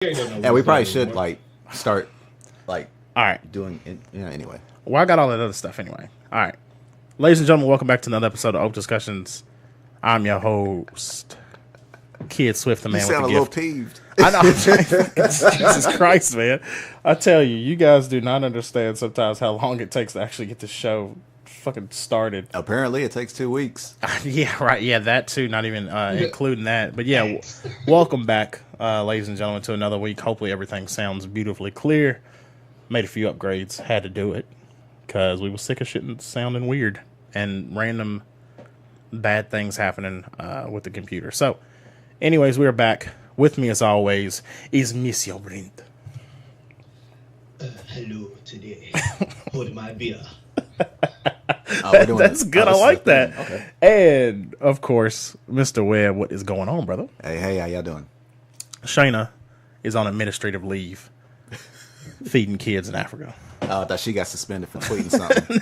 Yeah, we probably should like start like all right doing anyway. Well, I got all that other stuff anyway. All right, ladies and gentlemen, welcome back to another episode of Oafdiscussions. I'm your host, Kid Swift, the man with the gift. You sound a little peeved. I know. Jesus Christ, man! I tell you, you guys do not understand sometimes how long it takes to actually get the show fucking started. Apparently, it takes 2 weeks. Yeah, right. Yeah, that too. Not even including that. But yeah, welcome back, ladies and gentlemen, to another week. Hopefully, everything sounds beautifully clear. Made a few upgrades. Had to do it because we were sick of shit sounding weird and random bad things happening with the computer. So, anyways, we're back. With me, as always, is Monsieur Brent. Hello today. Hold my beer. That's good. I like that. Okay. And, of course, Mr. Webb, what is going on, brother? Hey, how y'all doing? Shayna is on administrative leave feeding kids in Africa. I thought she got suspended for tweeting something.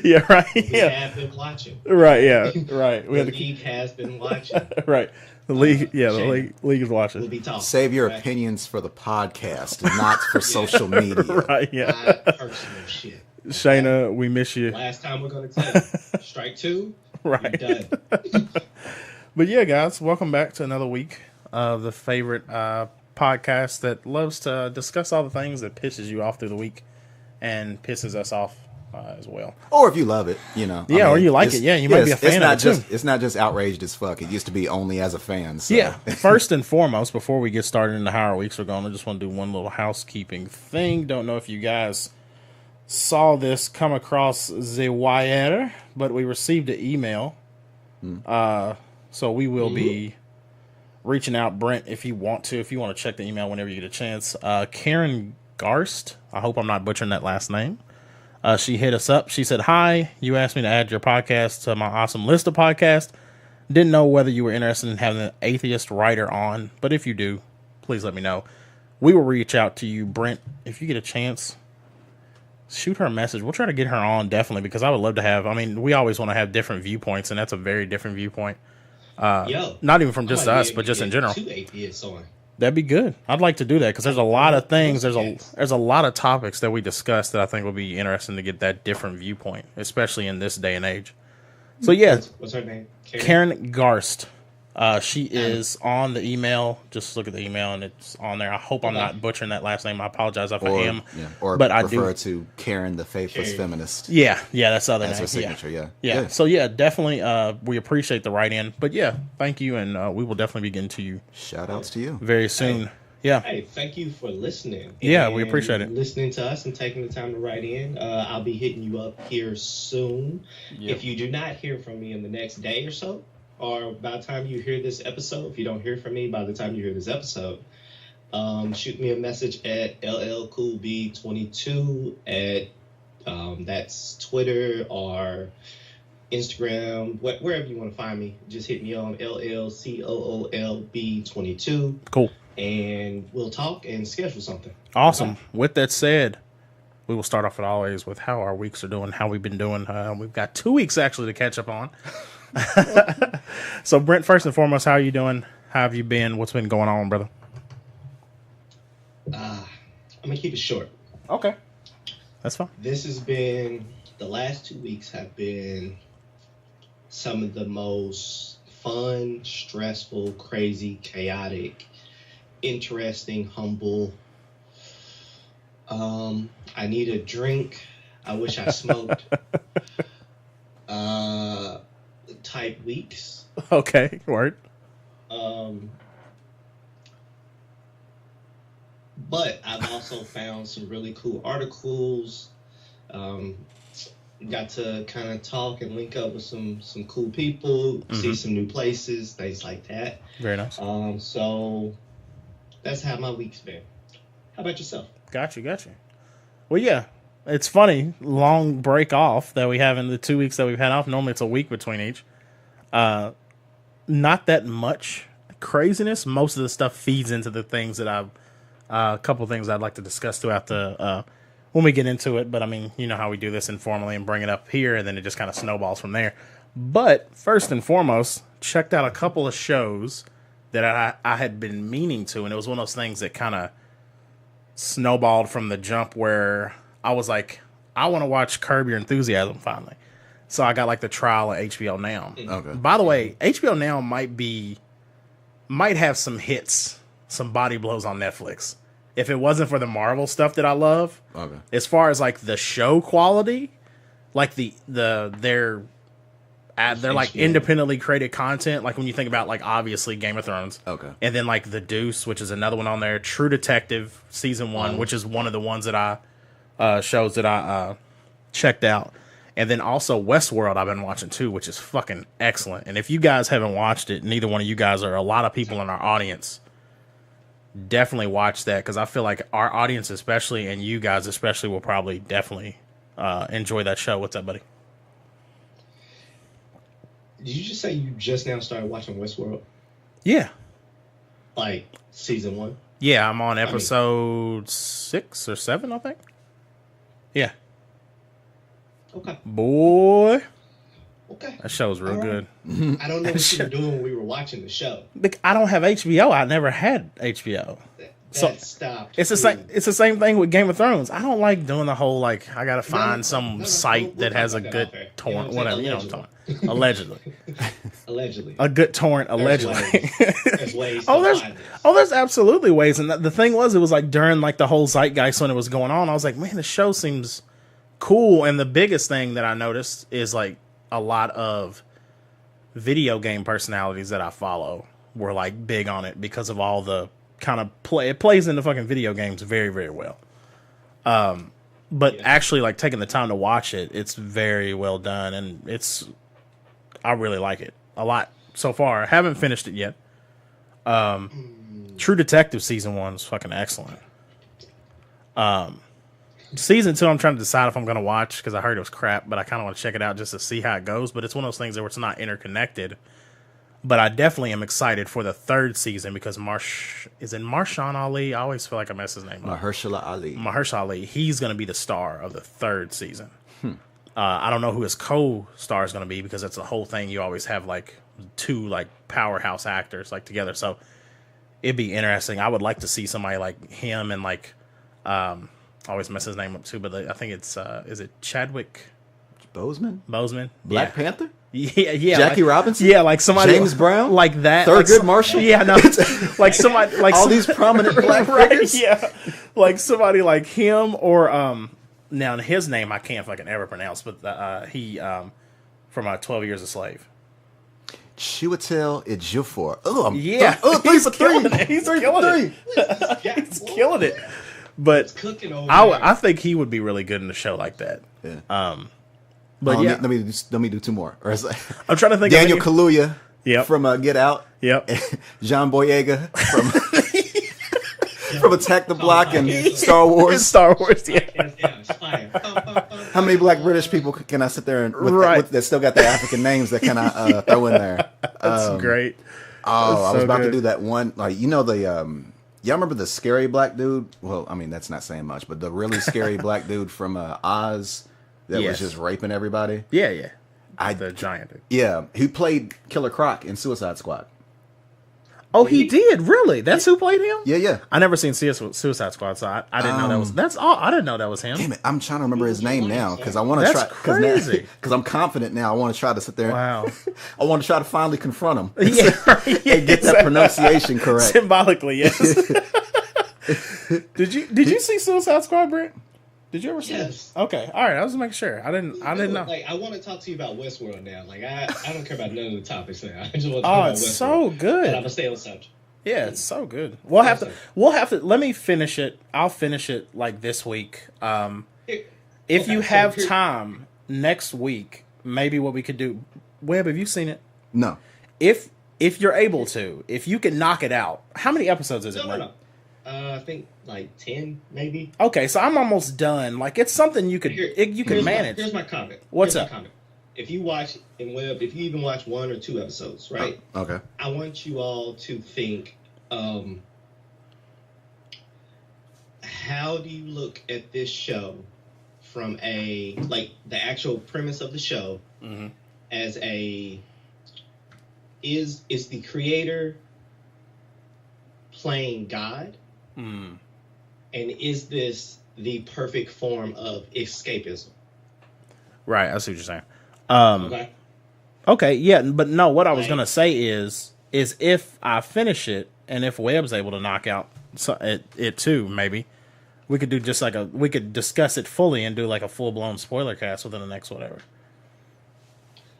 Yeah, right. We Yeah. have been watching. Right, yeah, right. The league has been watching. Right. The league, the league is watching. We'll be talking. Save your opinions for the podcast, not for social media. Right, yeah. Not personal shit. Shayna, we miss you. Last time we're going to tell you. Strike two. Right. Done. But yeah, guys, welcome back to another week of the favorite podcast that loves to discuss all the things that pisses you off through the week and pisses us off as well. Or if you love it, you know. Yeah, or you like it. Yeah, you might be a fan of it too. It's not just outraged as fuck. It used to be only as a fan. So. Yeah. First and foremost, before we get started into how our weeks are going, I just want to do one little housekeeping thing. Don't know if you guys saw this come across the wire, but we received an email. So we will be reaching out, Brent, if you want to check the email whenever you get a chance. Karen Garst, I hope I'm not butchering that last name. She hit us up. She said, "Hi, you asked me to add your podcast to my awesome list of podcasts. Didn't know whether you were interested in having an atheist writer on, but if you do, please let me know. We will reach out to you, Brent. If you get a chance, shoot her a message. We'll try to get her on, definitely, because I would love to have, we always want to have different viewpoints, and that's a very different viewpoint. Not even from just us, but just in general. 2 atheists on. That'd be good. I'd like to do that because there's a lot of things. There's a lot of topics that we discuss that I think would be interesting to get that different viewpoint, especially in this day and age. So yeah, what's her name? Karen Garst. She is on the email. Just look at the email and it's on there. I hope I'm not butchering that last name. I apologize if I am. Yeah. Or but I refer do to Karen, the faithless feminist. Yeah, that's the other name. That's her signature. Yeah. So yeah, definitely. We appreciate the write-in. But yeah, thank you, and we will definitely be getting to you. Shout outs to you very soon. Yeah. Hey, thank you for listening. Yeah, we appreciate it. Listening to us and taking the time to write in. I'll be hitting you up here soon. Yep. If you do not hear from me in the next day or so, or by the time you hear this episode, if you don't hear from me by the time you hear this episode, shoot me a message at llcoolb22 at that's Twitter or Instagram, wherever you want to find me. Just hit me on llcoolb22. Cool. And we'll talk and schedule something. Awesome. With that said, we will start off as always with how our weeks are doing, how we've been doing. We've got 2 weeks actually to catch up on. So Brent, first and foremost, how are you doing? How have you been? What's been going on, brother? I'm gonna keep it short. Okay, that's fine. This has been, the last 2 weeks have been some of the most fun, stressful, crazy, chaotic, interesting, humble. I need a drink. I wish I smoked. Type weeks. Okay, word. But I've also found some really cool articles. Got to kind of talk and link up with some cool people, see some new places, things like that. Very nice. So that's how my week's been. How about yourself? Got you. Well, yeah, it's funny, long break off that we have in the 2 weeks that we've had off. Normally it's a week between each. Not that much craziness. Most of the stuff feeds into the things that a couple of things I'd like to discuss throughout the when we get into it. But you know how we do this informally and bring it up here, and then it just kind of snowballs from there. But first and foremost, checked out a couple of shows that I had been meaning to, and it was one of those things that kind of snowballed from the jump where I was like, I want to watch Curb Your Enthusiasm finally. So I got like the trial of HBO Now. Okay. By the way, HBO Now might have some hits, some body blows on Netflix. If it wasn't for the Marvel stuff that I love, Okay. as far as like the show quality, like they're like independently created content. Like when you think about like obviously Game of Thrones, Okay, and then like The Deuce, which is another one on there. True Detective season 1, which is one of the ones that I shows that I checked out, and then also Westworld I've been watching too, which is fucking excellent. And if you guys haven't watched it, neither one of you guys or a lot of people in our audience, definitely watch that because I feel like our audience especially and you guys especially will probably definitely enjoy that show. What's up, buddy? Did you just say you just now started watching Westworld? Yeah. Like season 1? Yeah, I'm on episode 6 or 7, I think. Yeah. Okay. Boy. Okay. That show's real good. I don't know what you were doing when we were watching the show. I don't have HBO. I never had HBO. So stopped. it's the same. It's the same thing with Game of Thrones. I don't like doing the whole like I gotta find some site that has a good torrent, whatever. You know what I'm talking about. Allegedly. Allegedly. A good torrent, allegedly. There's ways to find this. There's absolutely ways. And the thing was, it was like during like the whole zeitgeist when it was going on, I was like, man, the show seems cool. And the biggest thing that I noticed is like a lot of video game personalities that I follow were like big on it because of all the kind of play. It plays into fucking video games very, very well. But actually like taking the time to watch it, it's very well done. And I really like it a lot so far. I haven't finished it yet. True Detective season 1 is fucking excellent. Season 2, I'm trying to decide if I'm going to watch because I heard it was crap, but I kind of want to check it out just to see how it goes. But it's one of those things where it's not interconnected. But I definitely am excited for the 3rd season because Marshawn Ali? I always feel like I mess his name up. Mahershala Ali. He's going to be the star of the 3rd season. I don't know who his co-star is going to be because it's the whole thing. You always have like 2 like powerhouse actors like together. So it'd be interesting. I would like to see somebody like him and like I always mess his name up too, but I think it's is it Chadwick Boseman? Black Panther? Yeah. Jackie Robinson? Yeah, like somebody James Brown? like that. Thurgood Marshall? Yeah, no. Like somebody like all these prominent black figures? Yeah. Like somebody like him or now his name I can't fucking ever pronounce, but he from 12 Years a Slave. Chiwetel Ejiofor. Oh, yeah. Three for three. He's killing it. He's killing it. But I think he would be really good in a show like that. Yeah. But yeah, let me do 2 more. I'm trying to think. Daniel Kaluuya. Yep. From Get Out. Yep. Jean Boyega from Attack the Block and Star Wars. Star Wars. Yeah. How many black British people can I sit there and that still got their African names that can I throw in there? That's great. Oh, I was about to do that one. Like y'all remember the scary black dude? Well, I mean that's not saying much, but the really scary black dude from Oz that was just raping everybody. Yeah. The giant dude. Yeah, he played Killer Croc in Suicide Squad. Oh, he did? Really? That's who played him? Yeah. I never seen Suicide Squad, so I didn't know that was. That's all. I didn't know that was him. Damn it! I'm trying to remember his name now because I want to try. Crazy. Because I'm confident now. I want to try to sit there. Wow. I want to try to finally confront him. Yeah, and get that pronunciation correct. Symbolically, yes. Did you see Suicide Squad, Brent? Did you ever see it? Okay, all right. I was making sure. I didn't know. Like, I want to talk to you about Westworld now. Like, I don't care about none of the topics now. I just want to talk about it's Westworld. so good. But I'm gonna stay on the subject. Yeah, it's so good. We'll have to. Let me finish it. I'll finish it like this week. If you have time next week, maybe what we could do. Webb, have you seen it? No. If you're able to, if you can knock it out, how many episodes is it? No. I think like 10, maybe. Okay, so I'm almost done. Like it's something you could manage. Here's my comment. What's up? If you watch in Web, if you even watch 1 or 2 episodes, right? Okay. I want you all to think, how do you look at this show from the actual premise of the show as is the creator playing God? And is this the perfect form of escapism? Right, I see what you're saying. Okay. Okay, yeah, but no, what I was gonna say is if I finish it, and if Webb's able to knock out it too, maybe we could do just like we could discuss it fully and do like a full blown spoiler cast within the next whatever.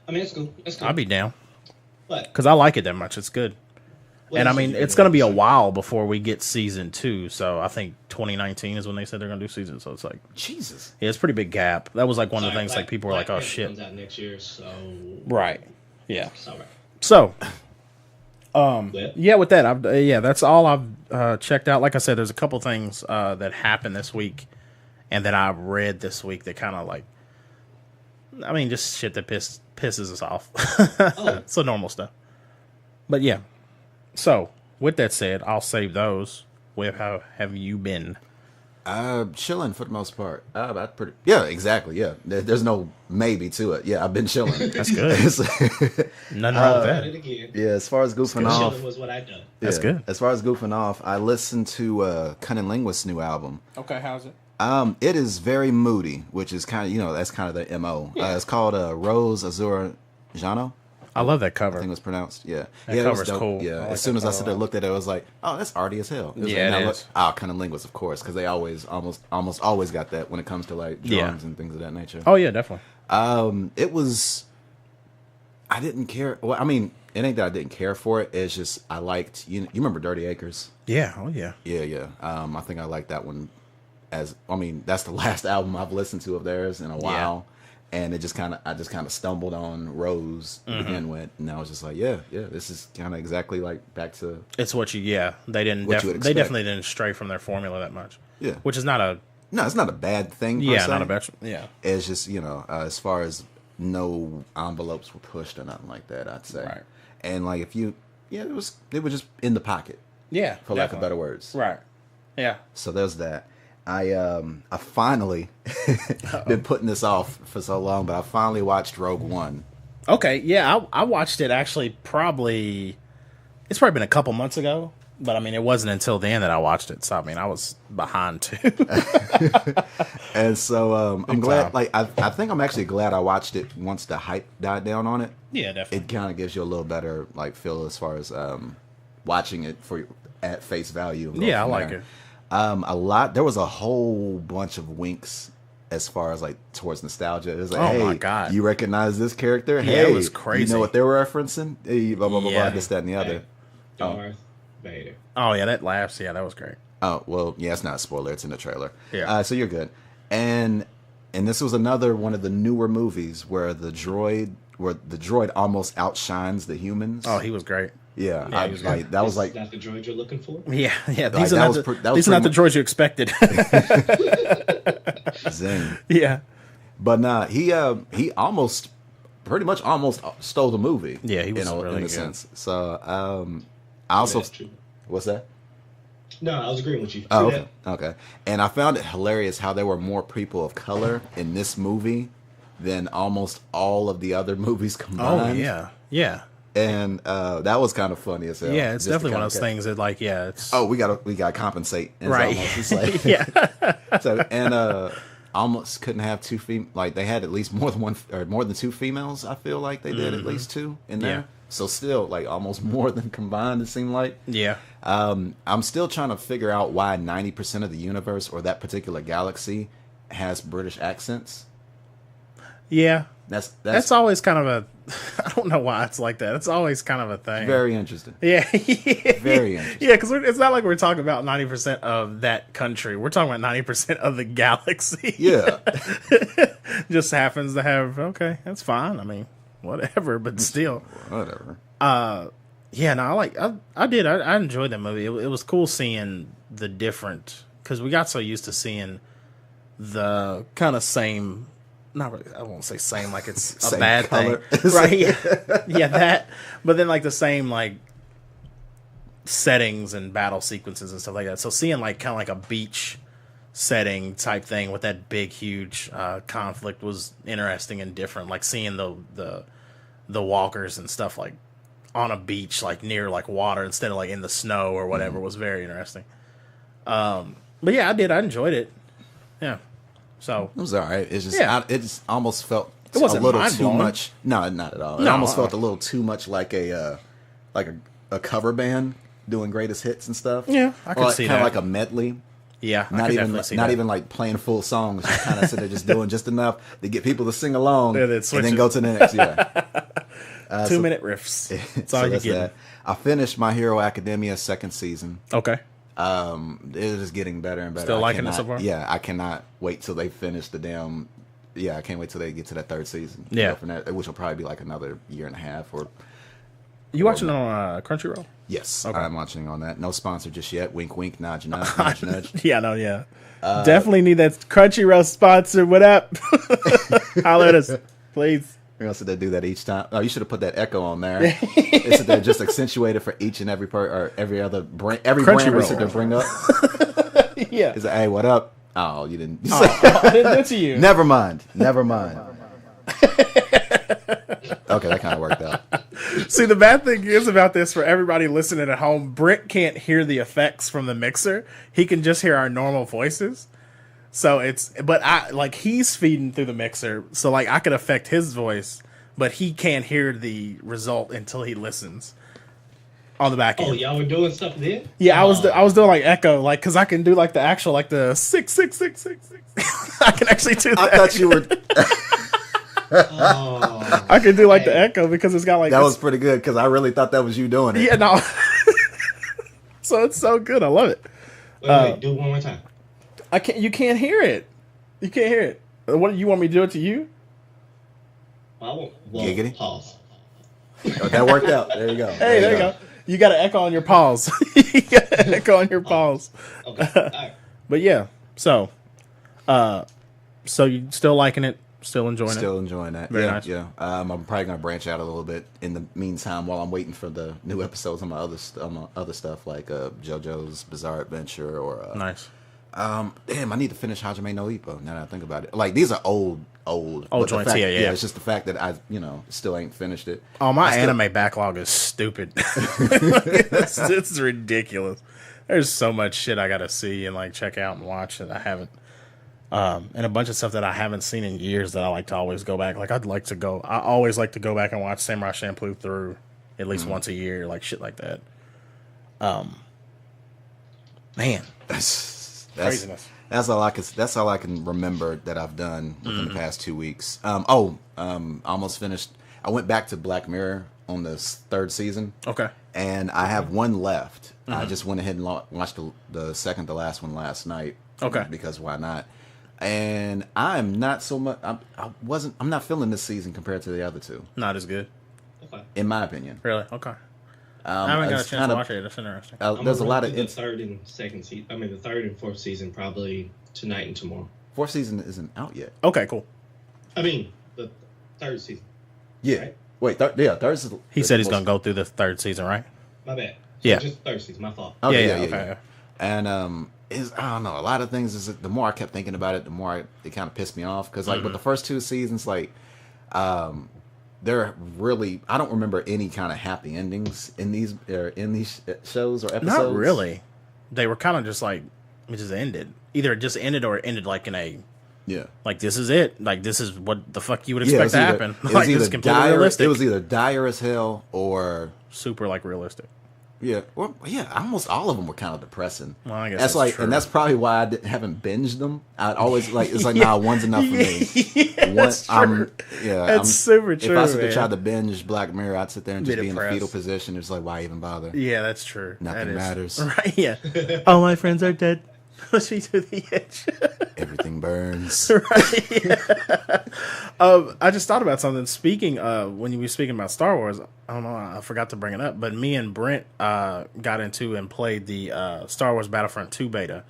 I mean, it's cool. It's cool. I'll be down. What? Because I like it that much. It's good. What and I else mean, did you it's going to be a watch? while before we get season 2. So I think 2019 is when they said they're going to do season. So it's like, Jesus. yeah, it's a pretty big gap. That was like one of the Sorry, things like people were Black like, oh Panther shit. comes out next year, so Right. Yeah. it's all right. So, Well, yeah, with that, that's all I've checked out. Like I said, there's a couple things that happened this week and that I read this week that kind of like, I mean, just shit that pisses us off. Oh. So normal stuff. But yeah. So, with that said, I'll save those. Where how have you been? Chilling for the most part. Yeah, exactly. Yeah, there's no maybe to it. Yeah, I've been chilling. That's good. Nothing wrong with Did that. it again. Yeah, as far as goofing off, Chilling was what I done. That's yeah, good. As far as goofing off, I listened to Cunning Linguist's new album. Okay, how's it? It is very moody, which is kind of that's kind of the MO. Yeah. It's called Rose Azura Jano. I love that I cover. think it was pronounced. Yeah, That yeah, it was cover's dope. cool. Yeah, I like as soon that as I cover sit a there lot. looked at it, I was like, "Oh, that's arty as hell." It was Yeah, like, it now is. Cunning Linguist, of course, because they always almost always got that when it comes to like drawings and things of that nature. Oh yeah, definitely. It was. I didn't care. Well, I mean, it ain't that I didn't care for it. It's just I liked. You remember Dirty Acres? Yeah. Oh yeah. Yeah. I think I liked that one. That's the last album I've listened to of theirs in a while, and I just kind of stumbled on Rose to begin with, and I was just like, yeah, this is kind of exactly like back to. It's what you. Yeah, they didn't. What you would They expect. definitely didn't stray from their formula that much. Yeah, Which is not a. no, it's not a bad thing. Per Yeah, se. not a bad. Yeah. It's just as far as no envelopes were pushed or nothing like that, I'd say. Right. And like they were just in the pocket, Yeah. for lack of better words. Right. Yeah. So there's that. I finally been putting this off for so long, but I finally watched Rogue One. Okay. Yeah, I watched it actually. It's probably been a couple months ago, but I mean, it wasn't until then that I watched it. So I mean, I was behind too. And so I'm Big glad. time. Like I think I'm actually glad I watched it once the hype died down on it. Yeah, definitely. It kind of gives you a little better like feel as far as watching it at face value. and go Yeah, I from like there. it. There was a whole bunch of winks as far as like towards nostalgia. It was like, Oh hey, my God. you recognize this character? Yeah, Hey, it was crazy. You know what they were referencing? Hey, blah blah blah Yeah. blah. This, that, and the other. Darth Vader. Oh yeah, that laughs. Yeah, that was great. Oh well, yeah, it's not a spoiler. It's in the trailer. Yeah. So you're good. And this was another one of the newer movies where the droid almost outshines the humans. Oh, he was great. Yeah, Yeah, he was great. that was Is like that the droid you're looking for? Yeah. Like, These that are was not pre- the, that was these are not the pretty droids you expected. Zen. Yeah. But nah, he almost stole the movie. Yeah, he was really in a good. sense. So I also That's true. what's that? No, I was agreeing with you. Oh, True okay. Okay. And I found it hilarious how there were more people of color in this movie than almost all of the other movies Oh combined. yeah. Yeah. And that was kind of funny as hell. Yeah. It's Just to definitely one kinda of those catch- things that like it's Oh, we gotta compensate. It's right. almost- it's like, Yeah. So and almost couldn't have two like they had at least more than two females. I feel like they did at least two in there. Yeah. So still like almost more than combined. It seemed like. Yeah. I'm still trying to figure out why 90% of the universe or that particular galaxy has British accents. Yeah. That's always kind of a I don't know why it's like that. It's always kind of a thing. very interesting. Yeah. Very interesting. Yeah, because it's not like we're talking about 90% of that country. We're talking about 90% of the galaxy. Yeah. Just happens to have, okay, that's fine. I mean, whatever, but still. Whatever. Yeah, no, I enjoyed that movie. It was cool seeing the different, because we got so used to seeing the kind of same, not really, I won't say same like it's a Same bad color. thing. Right, yeah, that, but then like the same like settings and battle sequences and stuff like that. So seeing like kind of like a beach setting type thing with that big, huge conflict was interesting and different. Like seeing the walkers and stuff like on a beach, like near like water instead of like in the snow or whatever was very interesting. But yeah, I enjoyed it. Yeah. So it was all right. It's just it just almost felt it wasn't a little too mind-blowing. much. No, not at all. It almost felt a little too much like a cover band doing greatest hits and stuff. Yeah, I can see that. Kind of like a medley. Yeah, not even like playing full songs. Just kind of sitting there just doing just enough to get people to sing along, and then go to the next. Yeah, 2 minute riffs. That's all you get. I finished My Hero Academia second season. Okay. It is just getting better and better. Still liking it so far? Yeah, I cannot wait till they finish the damn. Yeah, I can't wait till they get to that third season. Yeah, from that, which will probably be like another year and a half or. You watching it on Crunchyroll? Yes, okay. I'm watching on that. No sponsor just yet. Wink, wink, nudge, nudge, nudge, nudge. Yeah, no, yeah. Definitely need that Crunchyroll sponsor. What up? Holler at us, please. We're gonna sit there and do that each time. Oh, you should have put that echo on there. It's there just accentuated for each and every or every other brand. Every brand we sit there bring up. Yeah. It's like, hey, what up? Oh, you didn't. I didn't do it to you. Never mind. Okay, that kind of worked out. See, the bad thing is about this for everybody listening at home, Brent can't hear the effects from the mixer. He can just hear our normal voices. So he's feeding through the mixer. So like I could affect his voice, but he can't hear the result until he listens on the back end. Oh, y'all were doing stuff then? Yeah, I was doing like echo, like, cause I can do like the actual, like the 66666. I can actually do that. I thought you were. I can do like the echo because it's got like that was pretty good because I really thought that was you doing it. Yeah, no. So it's so good. I love it. Wait, do it one more time. I can't. You can't hear it. You can't hear it. What, you want me to do it to you? Giggity. Pause. Oh, that worked out. There you go. Hey, there you go. You got to echo on your pause. You got to echo on your pause. Okay. All right. But yeah, so you still liking it? Still enjoying it? Still enjoying that. Very yeah, nice. Yeah. I'm probably gonna branch out a little bit in the meantime while I'm waiting for the new episodes on my other stuff like JoJo's Bizarre Adventure or nice. Damn, I need to finish Hajime no Ippo. Now that I think about it, like these are old joints. Yeah. It's just the fact that I still ain't finished it. Oh, my anime backlog is stupid. it's ridiculous. There's so much shit I gotta see and like check out and watch that I haven't. And a bunch of stuff that I haven't seen in years that I like to always go back. Like I always like to go back and watch Samurai Champloo through at least once a year, like shit like that. Man, that's craziness. That's all I can remember that I've done within the past 2 weeks. Almost finished. I went back to Black Mirror on the third season. Okay. And I have one left. I just went ahead and watched the second to last one last night. Okay. Because why not? And I'm not so much. I'm not feeling this season compared to the other two. Not as good. Okay. In my opinion. Really? Okay. I haven't got a chance to watch it. That's interesting. There's a lot of the third and second season. I mean, the third and fourth season probably tonight and tomorrow. Fourth season isn't out yet. Okay, cool. I mean, the third season. Yeah. Right? Wait. Third season. He said he's gonna go through the third season, right? My bad. Yeah. Just third season. My fault. Okay, yeah. Okay. And I don't know. A lot of things is the more I kept thinking about it, the more it kind of pissed me off because like with the first two seasons, like they're really I don't remember any kind of happy endings in these shows or episodes. Not really. They were kind of just like it just ended. Either it just ended or it ended like in a like this is it. Like this is what the fuck you would expect to happen. Like this is completely realistic. It was either dire as hell or super like realistic. Yeah, well, yeah, almost all of them were kind of depressing. Well, I guess that's like, true. And that's probably why I haven't binged them. I'd always like, it's like, nah, one's enough for me. That's true. That's super true. If I sit to try to binge Black Mirror, I'd sit there and just be in the fetal position. It's like, why even bother? Yeah, that's true. Nothing matters. Right? Yeah. All my friends are dead. Push me to the edge. Everything burns. Right. Yeah. I just thought about something. Speaking when you were speaking about Star Wars, I don't know, I forgot to bring it up, but me and Brent got into and played the Star Wars Battlefront 2 beta.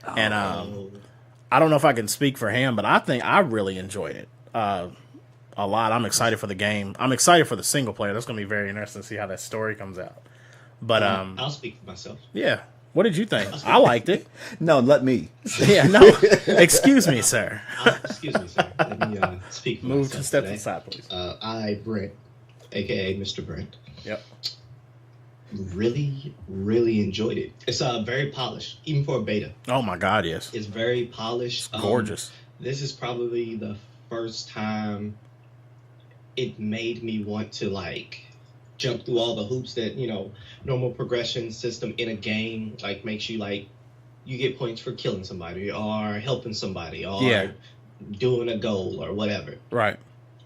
And I don't know if I can speak for him, but I think I really enjoyed it a lot. I'm excited for the game. I'm excited for the single player. That's going to be very interesting to see how that story comes out. But I'll speak for myself. Yeah. What did you think? I liked it. No, let me. Yeah, no. Excuse me, sir. Excuse me, sir. Let me speak for Move myself to step today. aside, please. I, Brent, a.k.a. Mr. Brent, Yep. Really, really enjoyed it. It's very polished, even for a beta. Oh my God, yes. It's very polished. It's gorgeous. This is probably the first time it made me want to like jump through all the hoops that, you know, normal progression system in a game like makes you like you get points for killing somebody or helping somebody or doing a goal or whatever. Right.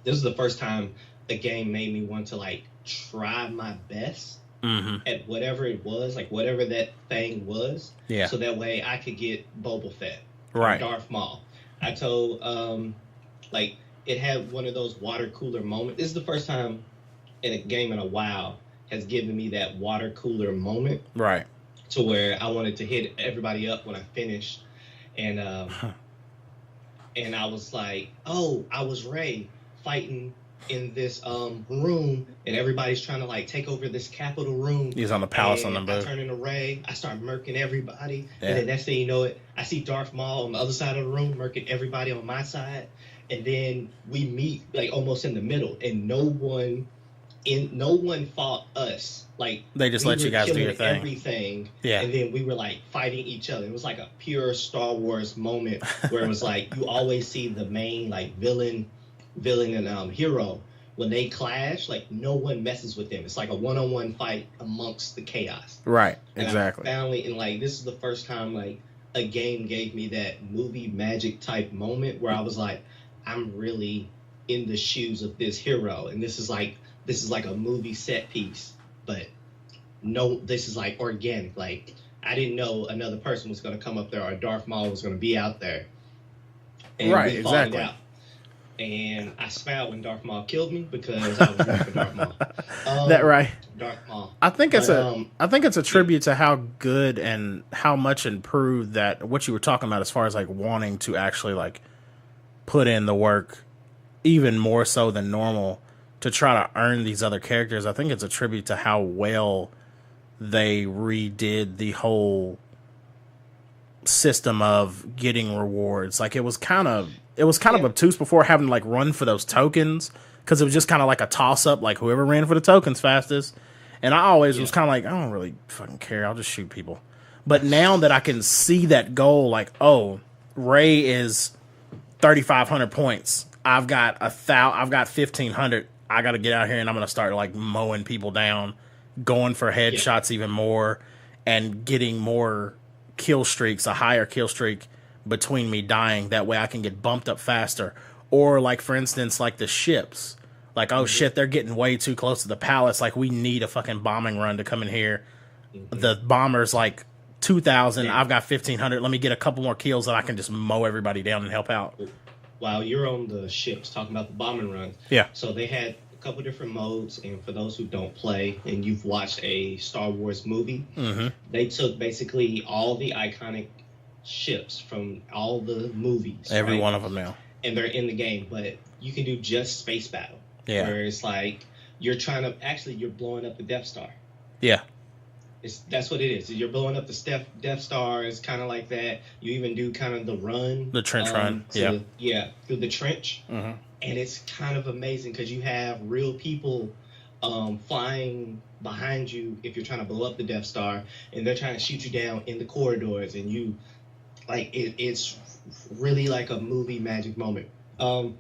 This is the first time a game made me want to like try my best at whatever it was, like whatever that thing was. Yeah. So that way I could get Boba Fett. Right. Darth Maul. I told like it had one of those water cooler moments. This is the first time in a game in a while has given me that water cooler moment. Right. To where I wanted to hit everybody up when I finished. And and I was like, oh, I was Rey fighting in this room and everybody's trying to like take over this capital room. He's on the palace on the boat. I turn into Rey, I start murking everybody, and then next thing you know it, I see Darth Maul on the other side of the room murking everybody on my side, and then we meet like almost in the middle, and no one fought us. Like they just let you guys do your thing. Everything. Yeah. And then we were like fighting each other. It was like a pure Star Wars moment where it was like you always see the main like villain and hero when they clash, like no one messes with them. It's like a one-on-one fight amongst the chaos. Right. And exactly. Finally, and like this is the first time like a game gave me that movie magic type moment where I was like, I'm really in the shoes of this hero, and this is like a movie set piece, but no, this is like organic. Like I didn't know another person was going to come up there or Darth Maul was going to be out there. And right, exactly. Out. And I smiled when Darth Maul killed me because I was rooting for Darth Maul. That right. Darth Maul. I think it's a tribute to how good and how much improved that what you were talking about as far as like wanting to actually like put in the work even more so than normal to try to earn these other characters. I think it's a tribute to how well they redid the whole system of getting rewards. Like it was kind of obtuse before having to like run for those tokens because it was just kind of like a toss up, like whoever ran for the tokens fastest. And I always was kind of like, I don't really fucking care. I'll just shoot people. But now that I can see that goal, like, oh, Rey is 3,500 points. I've got 1,500. I got to get out here and I'm going to start like mowing people down, going for headshots even more, and getting more kill streaks, a higher kill streak between me dying. That way I can get bumped up faster. Or like, for instance, like the ships. Like, oh shit, they're getting way too close to the palace. Like, we need a fucking bombing run to come in here. The bomber's like 2,000. I've got 1,500. Let me get a couple more kills and I can just mow everybody down and help out. While you're on the ships talking about the bombing run. Yeah. So they had a couple different modes, and for those who don't play and you've watched a Star Wars movie, they took basically all the iconic ships from all the movies. Every one of them now. And they're in the game, but you can do just space battle. Yeah. Where it's like you're blowing up the Death Star. Yeah. That's what it is. You're blowing up the Death Star. It's kind of like that. You even do kind of the run. The trench run. Yeah. Through the trench. And it's kind of amazing because you have real people flying behind you if you're trying to blow up the Death Star, and they're trying to shoot you down in the corridors, and you like it's really like a movie magic moment. I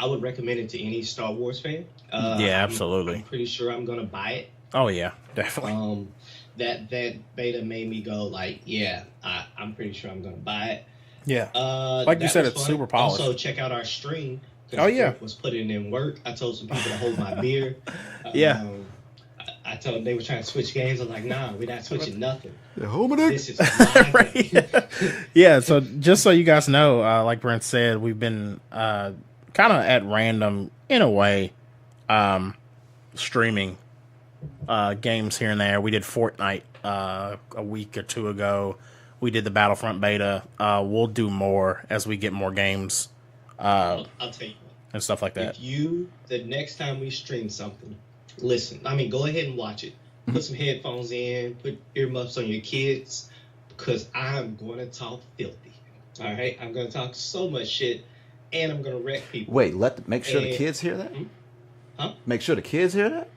would recommend it to any Star Wars fan. Absolutely. I'm pretty sure I'm gonna buy it. Oh yeah, definitely. That beta made me go like, I'm pretty sure I'm gonna buy it. Yeah. Like you said, it's fun. Super polished. Also, check out our stream. Oh yeah. Was putting in work. I told some people to hold my beer. I told them they were trying to switch games. I'm like, nah, we're not switching nothing. This is my game. Yeah. So just so you guys know, like Brent said, we've been kind of at random in a way, streaming games here and there. We did Fortnite a week or two ago. We did the Battlefront beta. We'll do more as we get more games. I'll tell you what. And stuff like that. The next time we stream something, go ahead and watch it. Put some headphones in, put earmuffs on your kids, because I'm going to talk filthy. All right? I'm going to talk so much shit, and I'm going to wreck people. Wait, make sure the kids hear that? Huh? Make sure the kids hear that?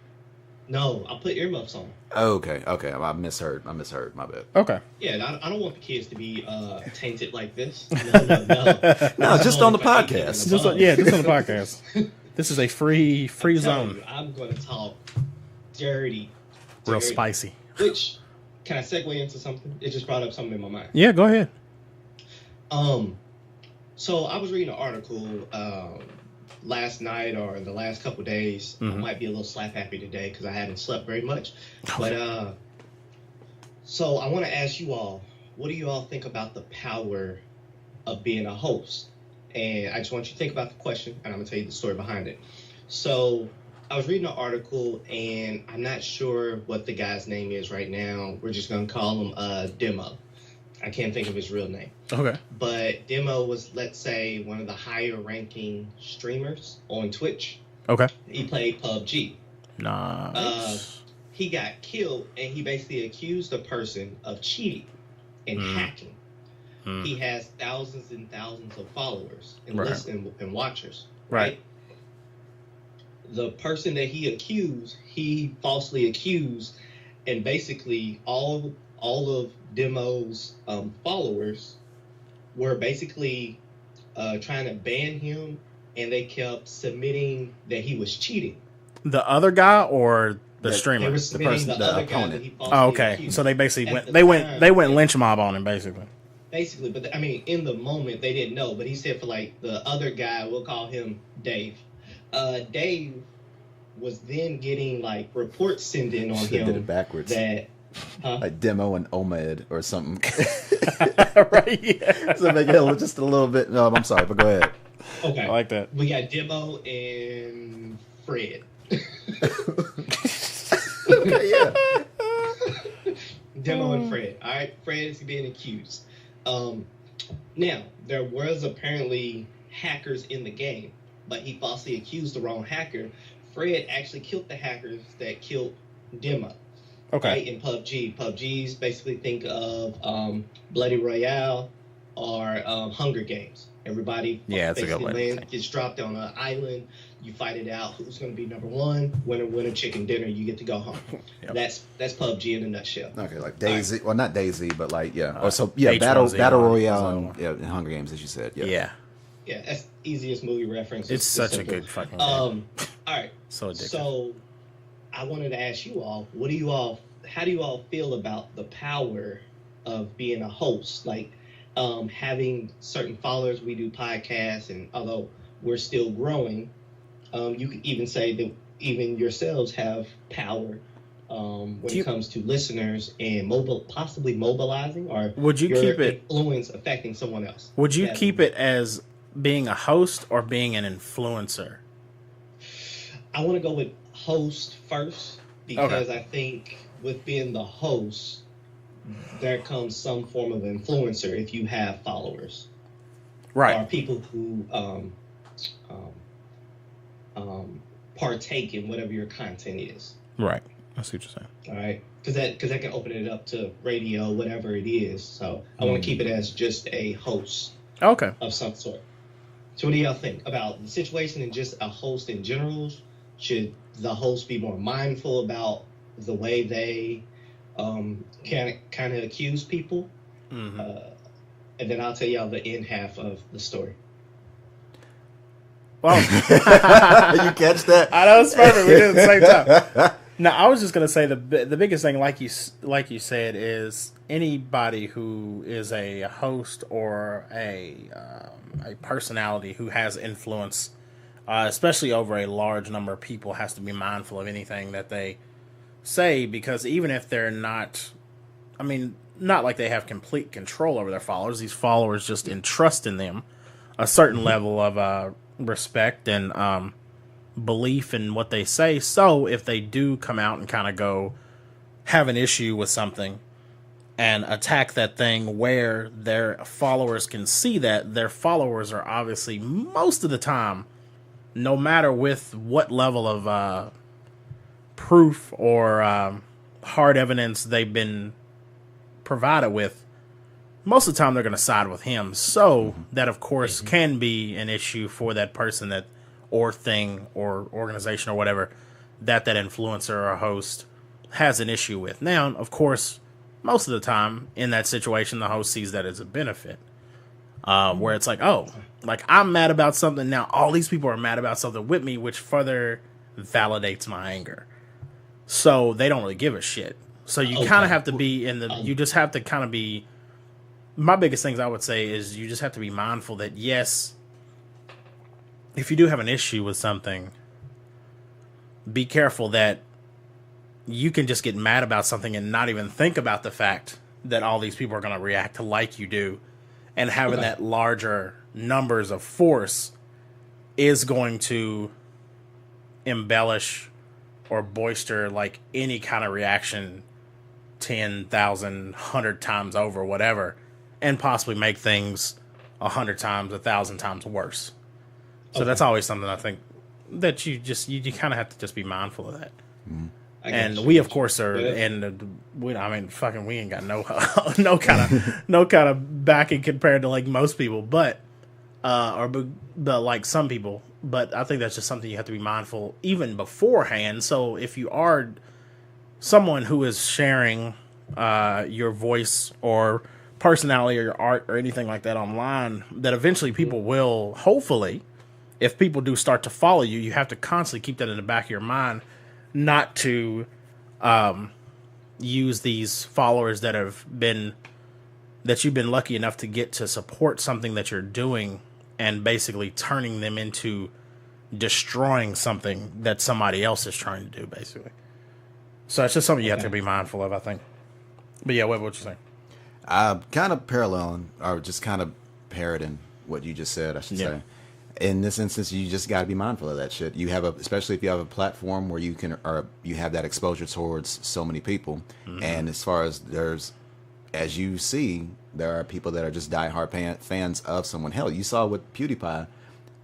No, I put earmuffs on. Okay. I misheard. My bad. Okay. Yeah, I don't want the kids to be tainted like this. No. No, just on the podcast. Just on the podcast. This is a free zone. I'm going to talk dirty. Real spicy. Which, can I segue into something? It just brought up something in my mind. Yeah, go ahead. So I was reading an article last night or the last couple of days. I might be a little slap happy today because I haven't slept very much. But so I want to ask you all, what do you all think about the power of being a host? And I just want you to think about the question, and I'm going to tell you the story behind it. So I was reading an article, and I'm not sure what the guy's name is right now. We're just going to call him Demo. I can't think of his real name. Okay. But Demo was, let's say, one of the higher ranking streamers on Twitch. Okay. He played PUBG. Nice. He got killed, and he basically accused a person of cheating and hacking. He has thousands and thousands of followers and listeners and watchers. Right. The person that he falsely accused, and basically all of Demo's followers were basically trying to ban him, and they kept submitting that he was cheating. The other guy or the streamer? They were submitting the opponent. Oh, okay. Accused. So they basically went lynch mob on him, basically. Basically, but I mean, in the moment they didn't know. But he said for like the other guy, we'll call him Dave. Dave was then getting like reports sent in on him. Did it backwards. That like Demo and Omed or something. Right. Yeah. So make it just a little bit. No, I'm sorry, but go ahead. Okay. I like that. We got Demo and Fred. Okay, yeah. Demo and Fred. All right, Fred is being accused. Now, there was apparently hackers in the game, but he falsely accused the wrong hacker. Fred actually killed the hackers that killed Demo. Okay. Right, in PUBG. PUBG's basically think of Bloody Royale or Hunger Games. Everybody that's a good way. Gets dropped on an island. You fight it out. Who's going to be number one? Winner, chicken dinner. You get to go home. Yep. That's PUBG in a nutshell. Okay, like Daisy. Right. Well, not Daisy, but like battle royale. In Hunger Games, as you said. Yeah, that's the easiest movie reference. It's such a good fucking game. All right. So addictive. So I wanted to ask you all, how do you all feel about the power of being a host? Like having certain followers. We do podcasts, and although we're still growing, you could even say that even yourselves have power when it comes to listeners and possibly mobilizing, or would you keep it influence affecting someone else? Would you keep it as being a host or being an influencer? I want to go with host first because I think with being the host, there comes some form of influencer if you have followers, right? Or people who partake in whatever your content is. Right. I see what you're saying. All right, because that can open it up to radio, whatever it is. So I want to keep it as just a host. Okay. Of some sort. So what do y'all think about the situation and just a host in general? Should the host be more mindful about the way they kind of accuse people? Mm-hmm. And then I'll tell y'all the end half of the story. Well, you catch that? I know, it's perfect. We did it at the same time. No, I was just gonna say the biggest thing, like you said, is anybody who is a host or a personality who has influence, especially over a large number of people, has to be mindful of anything that they say, because even if they're not, not like they have complete control over their followers. These followers just entrust in them a certain level of respect and belief in what they say. So if they do come out and kind of have an issue with something and attack that thing where their followers can see that, their followers are obviously most of the time, no matter with what level of proof or hard evidence they've been provided with, most of the time they're going to side with him. So that, of course, can be an issue for that person or thing or organization or whatever that influencer or host has an issue with. Now, of course, most of the time in that situation, the host sees that as a benefit. Where it's like, oh, like I'm mad about something. Now all these people are mad about something with me, which further validates my anger. So they don't really give a shit. So you kind of have to be you just have to kind of be, my biggest things I would say is you just have to be mindful that, yes, if you do have an issue with something, be careful that you can just get mad about something and not even think about the fact that all these people are going to react like you do. And having that larger numbers of force is going to embellish or boister like any kind of reaction 10,000, 100 times over, whatever, and possibly make things 100 times, 1,000 times worse. So that's always something I think that you kind of have to just be mindful of that. Mm-hmm. And we, of course, are, and we ain't got no kind of backing compared to like most people, but like some people. But I think that's just something you have to be mindful even beforehand. So if you are someone who is sharing your voice or personality or your art or anything like that online, that eventually people will, hopefully, if people do start to follow you, you have to constantly keep that in the back of your mind. Not to use these followers that you've been lucky enough to get to support something that you're doing and basically turning them into destroying something that somebody else is trying to do, basically. So it's just something you have to be mindful of, I think. But yeah, what you saying? Kind of paralleling, or just kind of parroting what you just said, I should say. In this instance, you just got to be mindful of that shit. You have especially if you have a platform where you have that exposure towards so many people. Mm-hmm. And as far as as you see, there are people that are just diehard fans of someone. Hell, you saw with PewDiePie,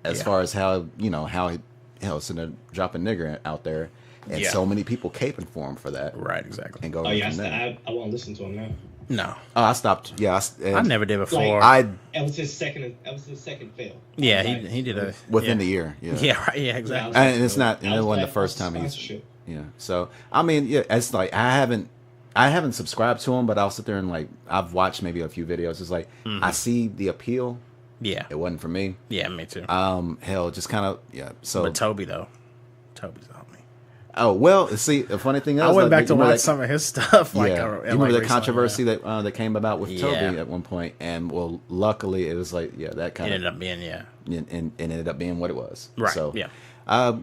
as far as how it's dropping nigger out there, and so many people caping for him for that. Right, exactly. And go. I won't listen to him now. No. Oh, I stopped. Yeah, I never did before. That was his second fail. Yeah, he did a within the year. Yeah. Yeah. Right. Yeah. Exactly. And it's not. And it wasn't the first time he's. Yeah. So I mean, yeah, it's like I haven't subscribed to him, but I'll sit there and like I've watched maybe a few videos. It's like I see the appeal. Yeah. It wasn't for me. Yeah, me too. Hell, just kind of So. But Toby's on me. Oh well, see, the funny thing is, I went back to watch some of his stuff. You remember the controversy that came about with Toby at one point, and well, luckily it was like that kind of ended up being and ended up being what it was. Right. So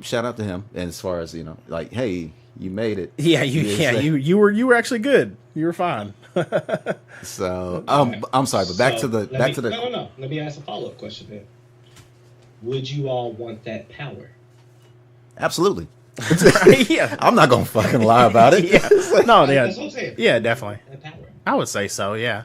shout out to him. And as far as like, hey, you made it. Yeah, you were actually good. You were fine. So I'm sorry, but back to the no. Let me ask a follow-up question then. Would you all want that power? Absolutely. Yeah, I'm not gonna fucking lie about it. That's what I'm saying. Yeah, definitely. I would say so. Yeah.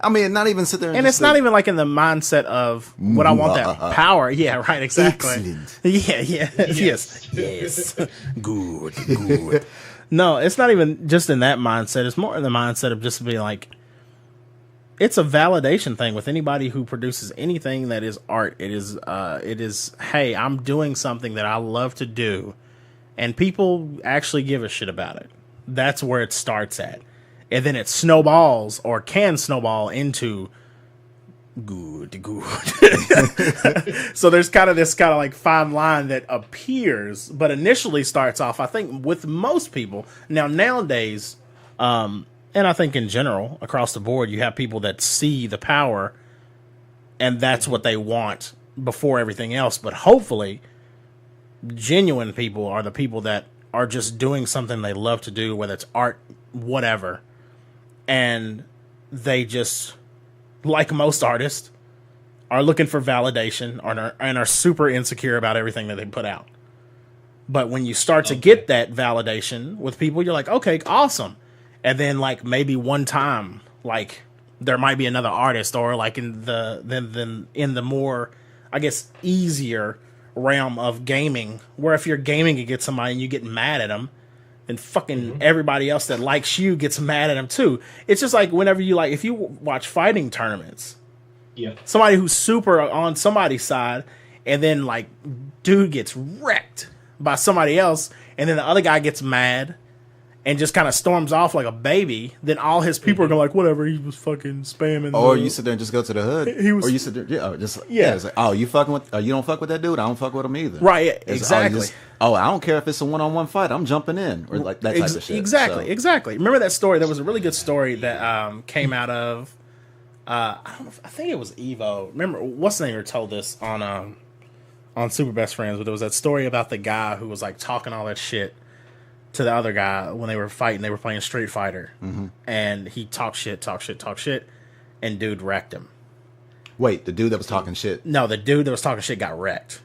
I mean, not even sit there, and it's not even like in the mindset of what I want that power. Yeah, right. Exactly. Excellent. Yeah. Yes. Good. No, it's not even just in that mindset. It's more in the mindset of just being like, it's a validation thing with anybody who produces anything that is art. It is, hey, I'm doing something that I love to do, and people actually give a shit about it. That's where it starts at. And then it snowballs or can snowball into good. So there's kind of this kind of like fine line that appears, but initially starts off, I think, with most people. Nowadays, and I think in general, across the board, you have people that see the power and that's what they want before everything else. But hopefully, genuine people are the people that are just doing something they love to do, whether it's art, whatever. And they just, like most artists, are looking for validation and are super insecure about everything that they put out. But when you start to get that validation with people, you're like, okay, awesome. And then, like, maybe one time, like, there might be another artist, or like in the more, I guess, easier realm of gaming, where if you're gaming against somebody and you get mad at them, then fucking everybody else that likes you gets mad at them too. It's just like whenever you like, if you watch fighting tournaments, somebody who's super on somebody's side, and then like dude gets wrecked by somebody else, and then the other guy gets mad and just kind of storms off like a baby, then all his people are going like, whatever, he was fucking spamming. Or you sit there and just go to the hood. Or you sit there, it's like, oh, you fucking with, you don't fuck with that dude. I don't fuck with him either. Right, exactly. I don't care if it's a one-on-one fight. I'm jumping in, or like that type of shit. Exactly. Remember that story? There was a really good story that came out of. I don't know. I think it was Evo. Remember what's the name? Told this on Super Best Friends, but there was that story about the guy who was like talking all that shit to the other guy when they were fighting. They were playing Street Fighter, and he talked shit, and dude wrecked him. Wait, the dude that was talking shit? No, the dude that was talking shit got wrecked.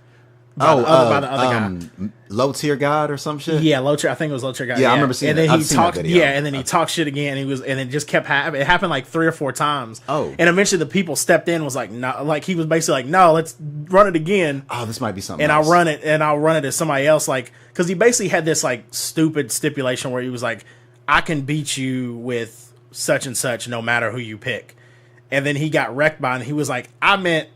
By the other guy. Low tier god or some shit. Yeah, low tier. I think it was low tier god. Yeah, I remember seeing and then that. he talked. Yeah, and then he talked shit again. And it just kept happening. It happened like 3 or 4 times. Oh, and eventually the people stepped in. Was like, no, like he was basically like, no, let's run it again. Oh, this might be something. And else. I'll run it as somebody else. Like, because he basically had this like stupid stipulation where he was like, I can beat you with such and such, no matter who you pick. And then he got wrecked by, and he was like, I meant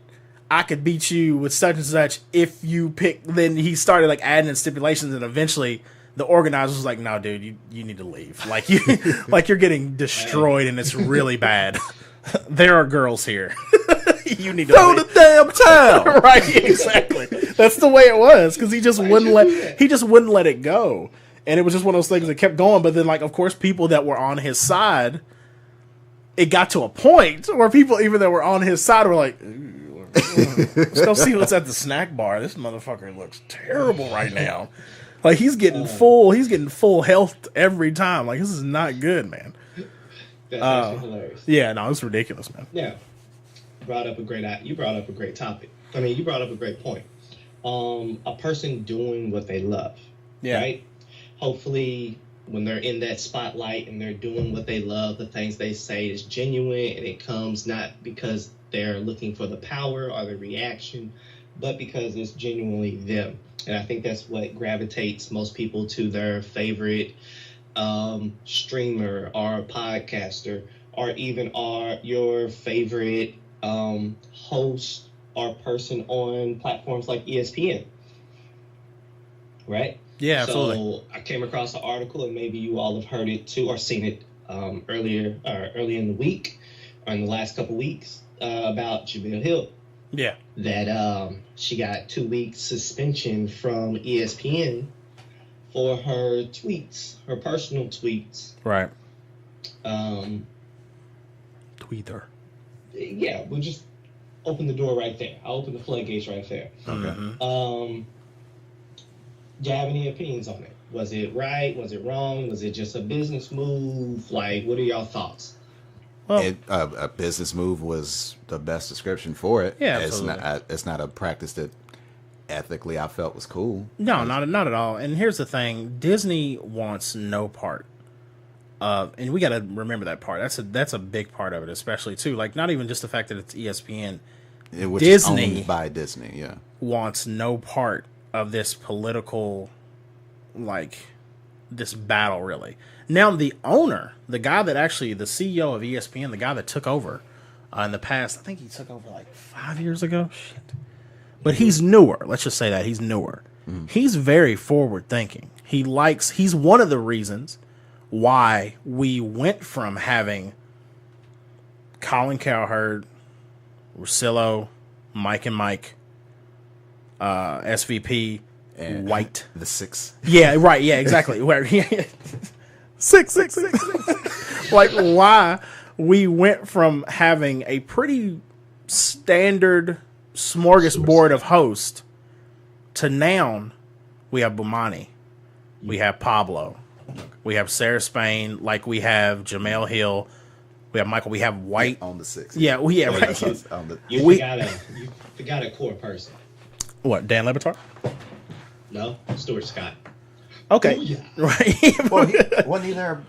I could beat you with such and such if you pick. Then he started like adding in stipulations, and eventually the organizer was like, "No, dude, you need to leave. Like you're getting destroyed, and it's really bad. There are girls here. You need to throw the damn towel." Right? Exactly. That's the way it was because he just wouldn't let it go, and it was just one of those things that kept going. But then, like, of course, people that were on his side, it got to a point where people even that were on his side were like, let's go see what's at the snack bar. This motherfucker looks terrible right now. Like he's getting full health every time. Like this is not good, man. That's actually hilarious. Yeah, no, it's ridiculous, man. Yeah, you brought up a great topic. I mean, you brought up a great point. A person doing what they love. Yeah. Right. Hopefully, when they're in that spotlight and they're doing what they love, the things they say is genuine, and it comes not because they're looking for the power or the reaction, but because it's genuinely them. And I think that's what gravitates most people to their favorite streamer or podcaster, or even your favorite host or person on platforms like ESPN. Right? Yeah, absolutely. So I came across an article, and maybe you all have heard it too, or seen it early in the week, or in the last couple weeks, about Jemele Hill. Yeah. That she got 2 weeks suspension from ESPN for her tweets, her personal tweets. Right. Tweeter. Yeah, we'll just open the door right there. I'll open the floodgates right there. Okay. Do you have any opinions on it? Was it right? Was it wrong? Was it just a business move? Like, what are y'all thoughts? Well, a business move was the best description for it. Yeah, absolutely. It's not a practice that ethically I felt was cool. No, not at all. And here's the thing: Disney wants no part of, and we got to remember that part. That's a big part of it, especially too. Like, not even just the fact that it's ESPN. Which Disney is owned by Disney, yeah, wants no part of this political, like, this battle, really. Now, the owner, the guy that actually, the CEO of ESPN, the guy that took over in the past, I think he took over like 5 years ago. Shit. But he's newer. Let's just say that. He's newer. He's very forward thinking. He's one of the reasons why we went from having Colin Cowherd, Russillo, Mike and Mike, SVP, and White. The six. Yeah, right. Yeah, exactly. Six. Like, why we went from having a pretty standard smorgasbord of hosts to now we have Bomani, we have Pablo, we have Sarah Spain, like we have Jemele Hill, we have Michael, we have White on the six. Yeah, well, yeah, right. You forgot a core person. What, Dan Le Batard? No, Stuart Scott. Okay, yeah. Right. Well, wasn't he there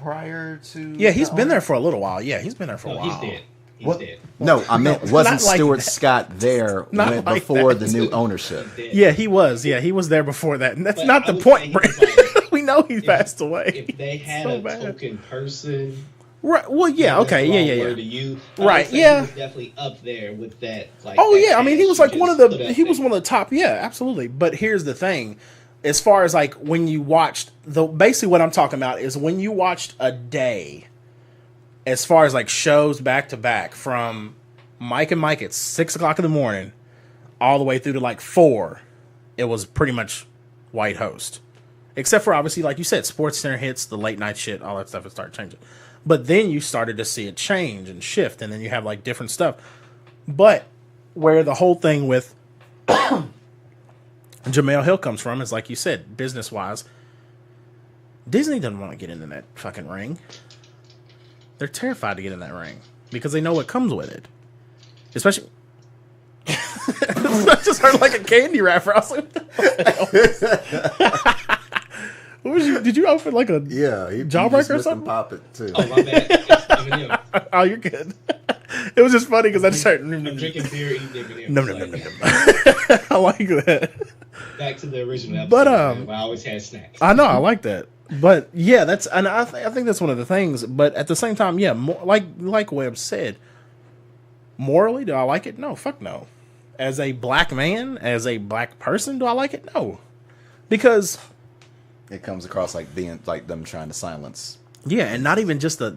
prior to? Yeah, he's been there for a little while. Yeah, he's been there for a while. He's dead. He's dead. No, I meant wasn't like Stuart that. Scott there Not like before that. the new ownership? Yeah, he was. Yeah, he was there before that. And that's But not I the would point, say Brent. he was like- We know he passed away. If they had So a bad. token person, Right. Well, yeah. that's Okay. the Yeah. wrong Yeah. word Yeah. to use. Right, He yeah. was definitely up there with that. Like, Oh that yeah. I mean, he cash was you like one of just put the. up He was there. one of the top. Yeah, absolutely. But here's the thing: as far as like when you watched basically what I'm talking about is when you watched a day, as far as like shows back to back from Mike and Mike at 6 o'clock in the morning all the way through to like 4, it was pretty much white host. Except for obviously, like you said, Sports Center hits, the late night shit, all that stuff would start changing. But then you started to see it change and shift, and then you have like different stuff. But where the whole thing with Jemele Hill comes from is, like you said, business wise, Disney doesn't want to get into that fucking ring. They're terrified to get in that ring because they know what comes with it. Especially, I just heard like a candy wrapper. I was like, what was you? Did you open like a jawbreaker or something? Pop it too. Oh, my bad. It's M&M. Oh, you're good. It was just funny because I just started. I'm drinking beer, eating M&Ms. No. I like that. Back to the original episode. But I always had snacks. I know, I like that. But yeah, I think that's one of the things. But at the same time, yeah, more, like Webb said, morally, do I like it? No, fuck no. As a black man, as a black person, do I like it? No, because it comes across like being like them trying to silence. Yeah, and not even just a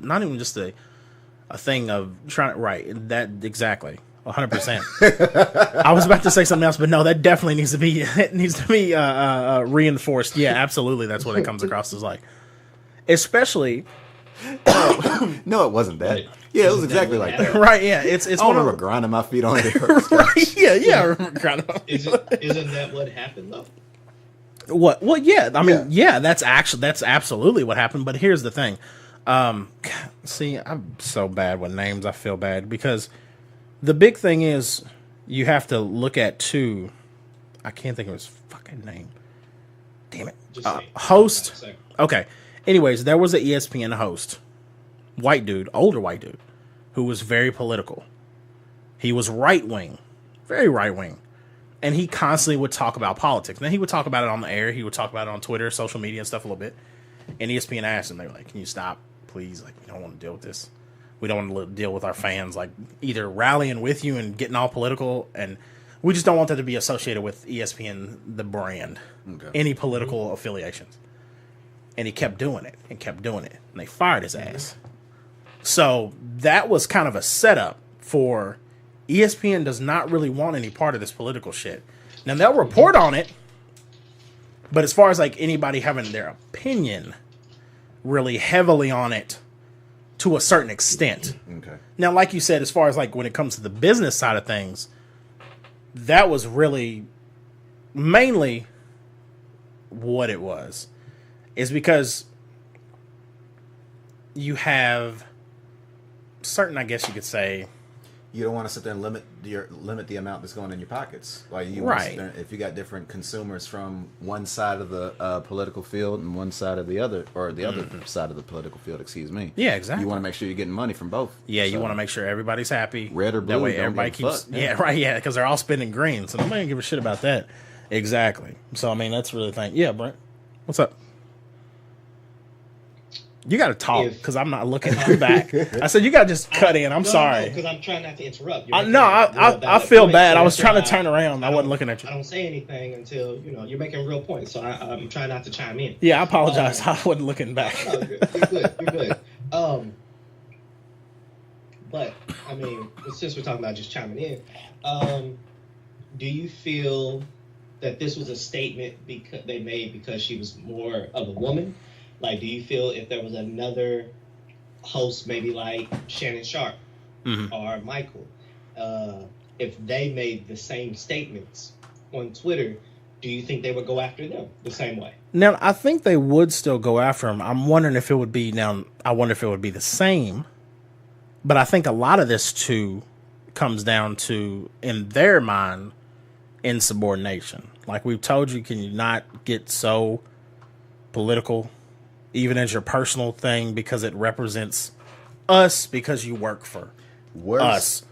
thing of trying to right that exactly 100%. I was about to say something else, but no, that definitely needs to be reinforced. Yeah, absolutely, that's what it comes across as like, especially. No, it wasn't that. Yeah, it was exactly like that. Right? Yeah, it's. I remember grinding my feet on it. Right? Yeah. I remember grinding my feet. Isn't that what happened though? What? Well, yeah. I mean, yeah. That's absolutely what happened. But here's the thing. See, I'm so bad with names. I feel bad because the big thing is you have to look at two. I can't think of his fucking name. Damn it. Host. Okay. Anyways, there was an ESPN host, white dude, older white dude, who was very political. He was right wing, very right wing. And he constantly would talk about politics. Now, he would talk about it on the air. He would talk about it on Twitter, social media, and stuff a little bit. And ESPN asked him, they were like, can you stop, please? Like, we don't want to deal with this. We don't want to deal with our fans, like, either rallying with you and getting all political. And we just don't want that to be associated with ESPN, the brand, any political affiliations. And he kept doing it and kept doing it. And they fired his ass. So that was kind of a setup for ESPN does not really want any part of this political shit. Now, they'll report on it. But as far as like anybody having their opinion really heavily on it to a certain extent. Okay. Now, like you said, as far as like when it comes to the business side of things, that was really mainly what it was. Is because you have certain, I guess you could say, you don't want to sit there and limit the amount that's going in your pockets. Like you right. If you got different consumers from one side of the political field and one side of the other, or the other side of the political field, excuse me. Yeah, exactly. You want to make sure you're getting money from both. Yeah, you want to make sure everybody's happy. Red or blue. That way everybody keeps. Yeah, right. Yeah, because they're all spending green, so nobody give a shit about that. Exactly. So I mean, that's really the thing. Yeah, Brent, what's up? You got to talk because I'm not looking back. I said you got to just cut in. I'm sorry because I'm trying not to interrupt. I feel bad. I was trying to turn around. I wasn't looking at you. I don't say anything until you're making real points. So I'm trying not to chime in. Yeah, I apologize. I wasn't looking back. No, you're good. But I mean, since we're talking about just chiming in, do you feel that this was a statement because they made because she was more of a woman? Like, do you feel if there was another host, maybe like Shannon Sharp or Michael, if they made the same statements on Twitter, do you think they would go after them the same way? Now, I think they would still go after them. I'm wondering if it would be the same. But I think a lot of this, too, comes down to, in their mind, insubordination. Like we've told you, can you not get so political, even as your personal thing, because it represents us, because you work for us.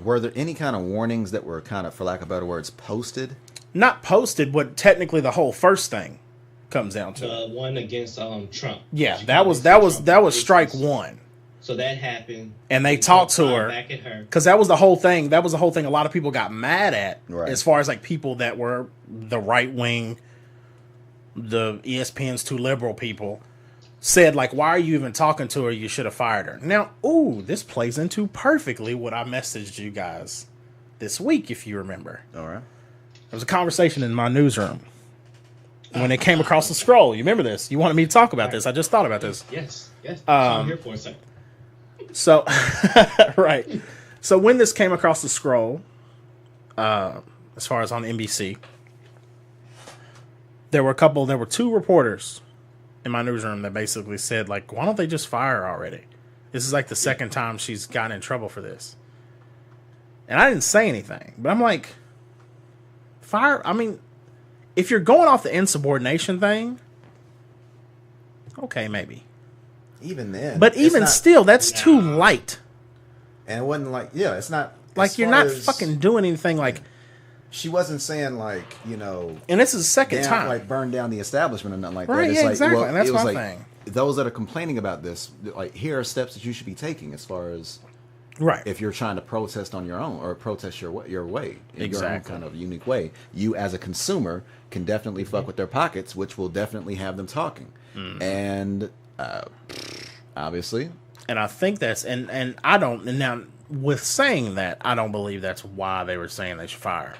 Were there any kind of warnings that were kind of, for lack of better words, posted? Not posted, but technically the whole first thing comes down to the one against Trump. Yeah, that was strike one. So that happened, and they talked to her back at her because that was the whole thing. That was the whole thing. A lot of people got mad at, right. As far as like people that were the right wing the ESPN's two liberal people said, like, why are you even talking to her? You should have fired her. Now, this plays into perfectly what I messaged you guys this week, if you remember. All right. There was a conversation in my newsroom when it came across the scroll. You remember this? You wanted me to talk about this. I just thought about this. Yes. I'm here for a second. So, right. So when this came across the scroll, as far as on NBC, there were two reporters in my newsroom that basically said, like, why don't they just fire her already? This is like the second time she's gotten in trouble for this. And I didn't say anything, but I'm like, fire? I mean, if you're going off the insubordination thing, okay, maybe. Even then. But even still, that's too light. And it wasn't like, it's not. Like, you're not fucking doing anything like. She wasn't saying, like, And this is the second time. Like, burn down the establishment or nothing like that. Right, It's yeah, like, exactly. well, And that's it was my like, thing. Those that are complaining about this, like, here are steps that you should be taking as far as. Right. If you're trying to protest on your own or protest your way, in your own kind of unique way, you as a consumer can definitely fuck with their pockets, which will definitely have them talking. And obviously. And I think that's, and I don't, and now with saying that, I don't believe that's why they were saying they should fire her.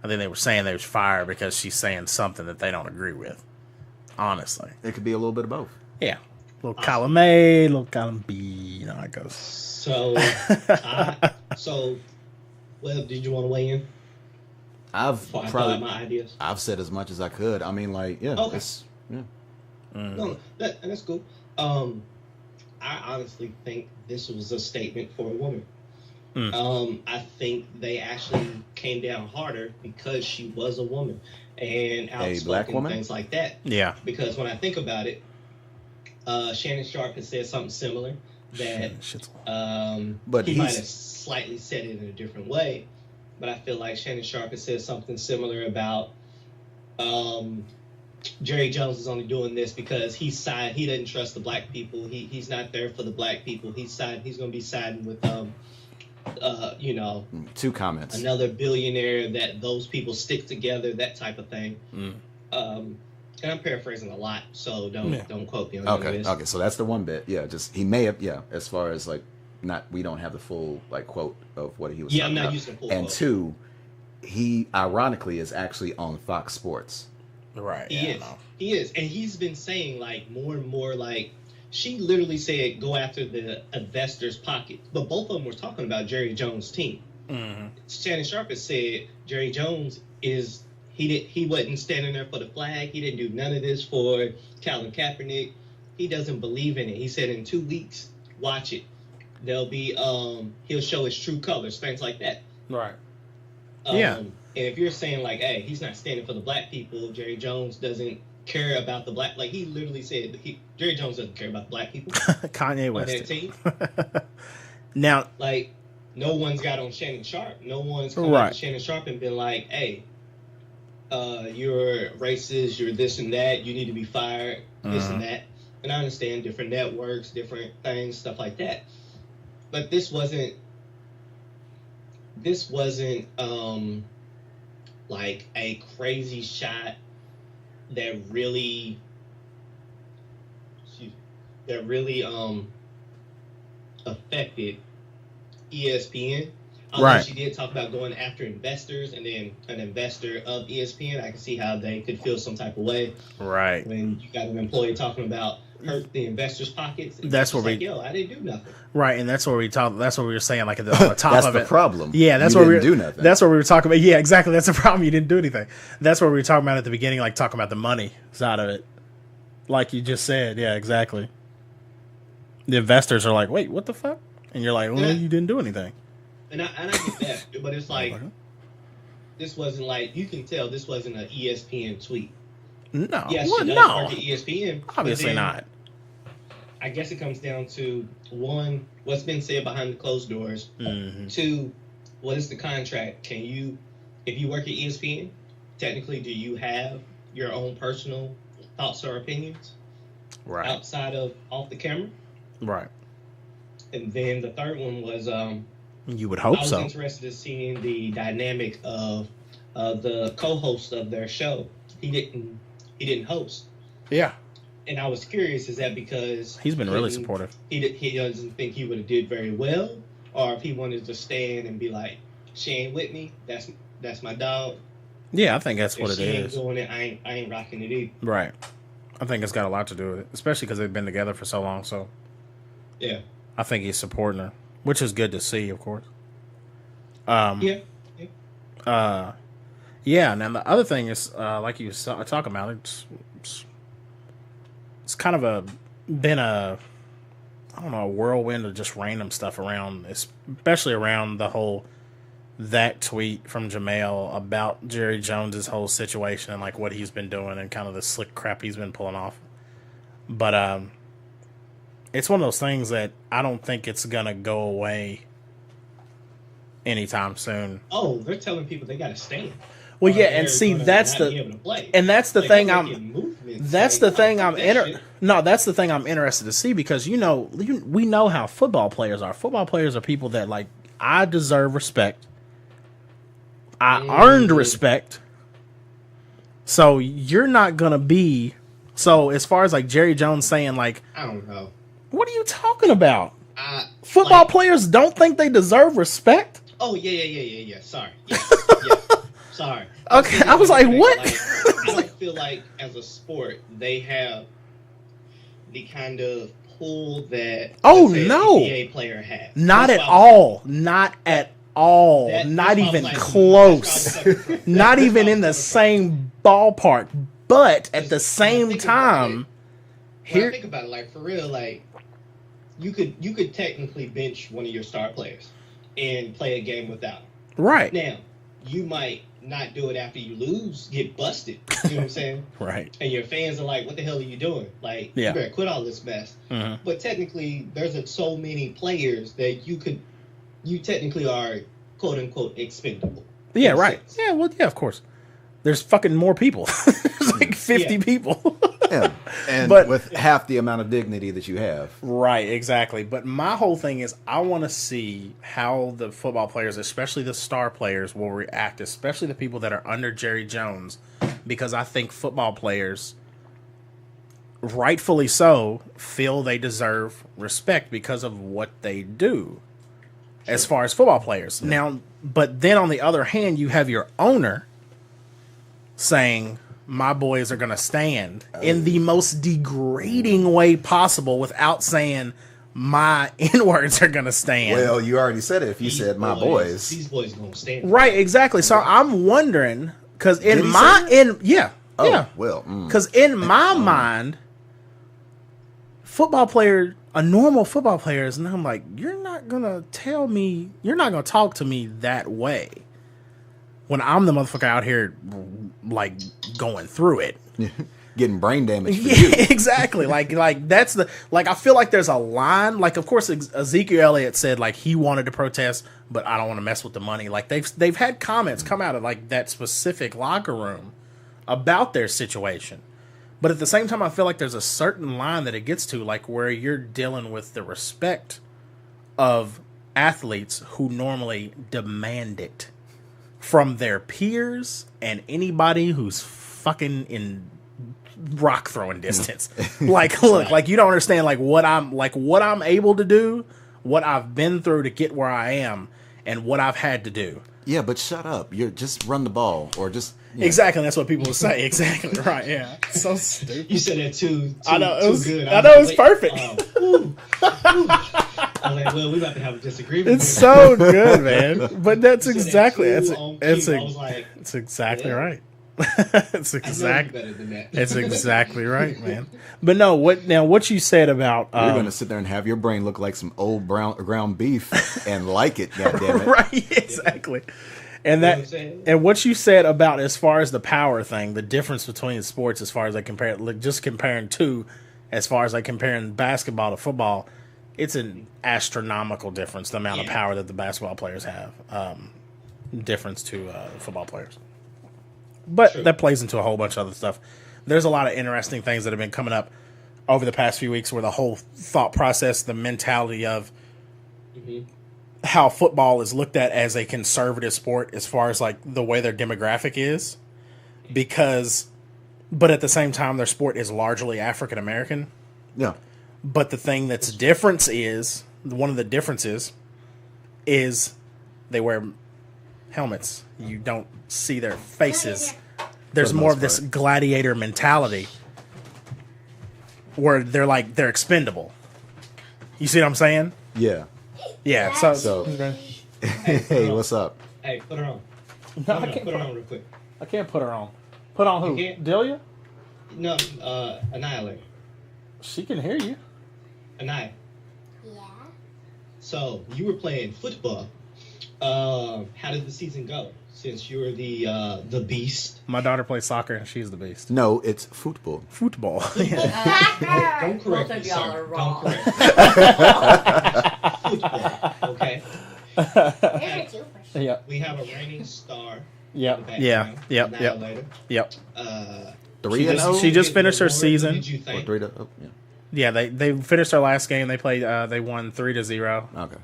I think they were saying they should fire her because she's saying something that they don't agree with. Honestly. It could be a little bit of both. Yeah. Little column A, little column B, you know how it goes. So, well, did you want to weigh in? I've my ideas. I've said as much as I could. I mean, like, Okay. No, that's cool. I honestly think this was a statement for a woman. I think they actually came down harder because she was a woman and outspoken, a black woman, things like that. Yeah. Because when I think about it, Shannon Sharp has said something similar that but he might have slightly said it in a different way. But I feel like Shannon Sharp has said something similar about Jerry Jones is only doing this because he doesn't trust the black people. He's not there for the black people. He's going to be siding with two comments. Another billionaire that those people stick together, that type of thing. And I'm paraphrasing a lot, so don't quote me on this. Okay, so that's the one bit. Yeah, just he may have as far as like we don't have the full like quote of what he was talking I'm not about. using full and quote. Two, he ironically is actually on Fox Sports. Right. He is. And he's been saying like more and more, like she literally said go after the investors' pocket. But both of them were talking about Jerry Jones' team. Shannon Sharp has said Jerry Jones he wasn't standing there for the flag. He didn't do none of this for Colin Kaepernick. He doesn't believe in it. He said in 2 weeks, watch it. There'll be he'll show his true colors, things like that. Right. And if you're saying like, hey, he's not standing for the black people, Jerry Jones doesn't care about the black, like he literally said Jerry Jones doesn't care about black people. Kanye West on that team. Now, like no one's got on Shannon Sharp. No one's come up to Shannon Sharp and been like, hey, you're racist, you're this and that, you need to be fired, this and that. And I understand different networks, different things, stuff like that. But this wasn't like a crazy shot that really affected ESPN. Although she did talk about going after investors, and then an investor of ESPN, I can see how they could feel some type of way. Right. When you got an employee talking about hurt the investors' pockets. That's where I didn't do nothing. Right, and that's where we talk. That's what we were saying, like on the top that's of it. That's the problem. Yeah, that's you where we didn't do nothing. That's what we were talking about. Yeah, exactly. That's the problem. You didn't do anything. That's what we were talking about at the beginning, like talking about the money side of it. Like you just said. Yeah, exactly. The investors are like, wait, what the fuck? And you're like, well, you didn't do anything. And I get that, but it's like this wasn't like, you can tell this wasn't an ESPN tweet. No, yes, well, she does no, work at ESPN. Obviously not. I guess it comes down to one, what's been said behind the closed doors. Two, what is the contract? Can you, if you work at ESPN, technically, do you have your own personal thoughts or opinions? Right. Outside of off the camera? Right. And then the third one was you would hope so. I was interested in seeing the dynamic of the co-host of their show. He didn't he didn't host. Yeah. And I was curious, is that because he's been really supportive? He doesn't think he would have did very well, or if he wanted to stand and be like, she ain't with me, that's my dog. Yeah, I think that's what it she is. Ain't doing it, I ain't rocking it either. Right. I think it's got a lot to do with it, especially because they've been together for so long. So yeah, I think he's supporting her, which is good to see, of course. Yeah. Yeah. Now the other thing is, like you were talking about, it's kind of been a whirlwind of just random stuff around, especially around the whole that tweet from Jemele about Jerry Jones's whole situation and like what he's been doing and kind of the slick crap he's been pulling off. But it's one of those things that I don't think it's gonna go away anytime soon. Oh, they're telling people they gotta stand. Well, yeah, and see that's the thing I'm interested to see, because we know how football players are. Football players are people that like, I deserve respect. I earned respect. So you're not gonna be. So as far as like Jerry Jones saying like, I don't know. What are you talking about? Football players don't think they deserve respect? Oh yeah. Sorry. Yeah. Sorry. Okay, I was like, what? I don't feel like as a sport they have the kind of pull that an NBA player has. Not at all. Not at all. Not even close. Not even in the same ballpark. But at the same time, I think about it, like for real, like you could technically bench one of your star players and play a game without him. Right. Now, you might not do it after you lose, get busted. You know what I'm saying? Right. And your fans are like, what the hell are you doing? Like, you better quit all this mess. Mm-hmm. But technically, there's so many players that you technically are, quote unquote, expendable. Yeah, right. Sense. Yeah, well, yeah, of course. There's fucking more people. There's like 50 people. Yeah. And but with half the amount of dignity that you have. Right, exactly. But my whole thing is I want to see how the football players, especially the star players, will react, especially the people that are under Jerry Jones, because I think football players, rightfully so, feel they deserve respect because of what they do as far as football players. Yeah. Now, but then on the other hand, you have your owner saying, my boys are going to stand in the most degrading way possible without saying my N-words are going to stand. Well, you already said it if you said my boys. These boys going to stand. Right, exactly. So I'm wondering, because because in my mind, a normal football player is, and I'm like, you're not going to talk to me that way when I'm the motherfucker out here, like, going through it. Getting brain damage for you. Exactly. Like that's I feel like there's a line. Like, of course, Ezekiel Elliott said, like, he wanted to protest, but I don't want to mess with the money. Like, they've had comments come out of, like, that specific locker room about their situation. But at the same time, I feel like there's a certain line that it gets to, like, where you're dealing with the respect of athletes who normally demand it from their peers and anybody who's fucking in rock throwing distance. Like, look, like, you don't understand, like, what I'm able to do, what I've been through to get where I am, and what I've had to do. Yeah, but shut up. You're just run the ball, or just exactly. That's what people would say. Exactly right. Yeah. So stupid. You said that too. I know it was good. I know it was perfect. I'm like, well, we about to have a disagreement. It's so good, man. But that's exactly it's exactly right. It's exactly right, man. But no, what you said about you're going to sit there and have your brain look like some old ground beef and like it, goddammit. Right, exactly. And what you said about, as far as the power thing, the difference between sports, as far as I compare, just comparing two, as far as I comparing basketball to football, it's an astronomical difference, the amount of power that the basketball players have, difference to football players. But that plays into a whole bunch of other stuff. There's a lot of interesting things that have been coming up over the past few weeks, where the whole thought process, the mentality of how football is looked at as a conservative sport as far as, like, the way their demographic is. Because but at the same time, their sport is largely African American. Yeah. But the thing that's difference is, one of the differences is they wear helmets. You don't see their faces. There's more of this gladiator mentality where they're expendable. You see what I'm saying? Yeah. Yeah. So hey, what's up? Hey, put her on. No, I can't put her on real quick. I can't put her on. Put on who? Delia? No, Annihilate. She can hear you. Annihilate. Yeah. So, you were playing football. How did the season go? Since you're the beast. My daughter plays soccer and she's the beast. No, it's football. Football. Don't correct Both me, of y'all sir. are wrong. Don't correct me. Football, okay? Yep. We have a reigning star. Yep. Yeah. Yep. Annihilator. Yep. 3-0. She just finished her season. Did you think? 3-0. Oh, yeah. Yeah, they finished their last game. They played. They won 3-0. Okay.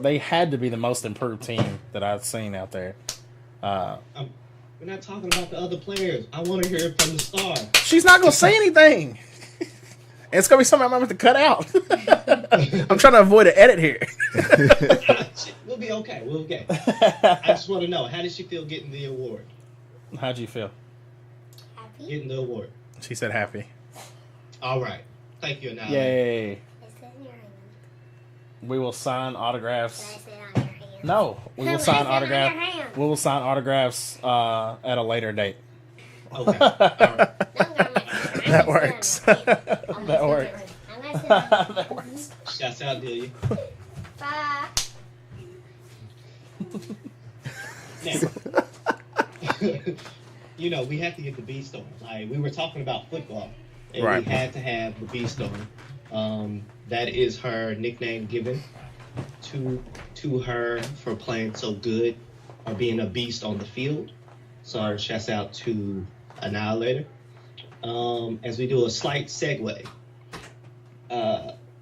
They had to be the most improved team that I've seen out there. We're not talking about the other players. I want to hear it from the star. She's not gonna say anything. It's gonna be something I'm gonna have to cut out. I'm trying to avoid an edit here. We'll be okay. We'll okay. I just want to know, how did she feel getting the award? How'd you feel? Happy? Getting the award. She said happy. All right. Thank you, Annihilator. Yay! Is it in your hand? We will sign Can autographs. I sit on your hand? No, we will Can I sign sit on autographs. your hand? We will sign autographs at a later date. Okay. All right. That works. That works. I'm gonna sit on That works. Shouts out, Delia. Bye. Now, we have to get the beast on. Like, we were talking about football, and Right. we had to have the beast on. That is her nickname given to her for playing so good or being a beast on the field. So, shouts out to Annihilator. As we do a slight segue,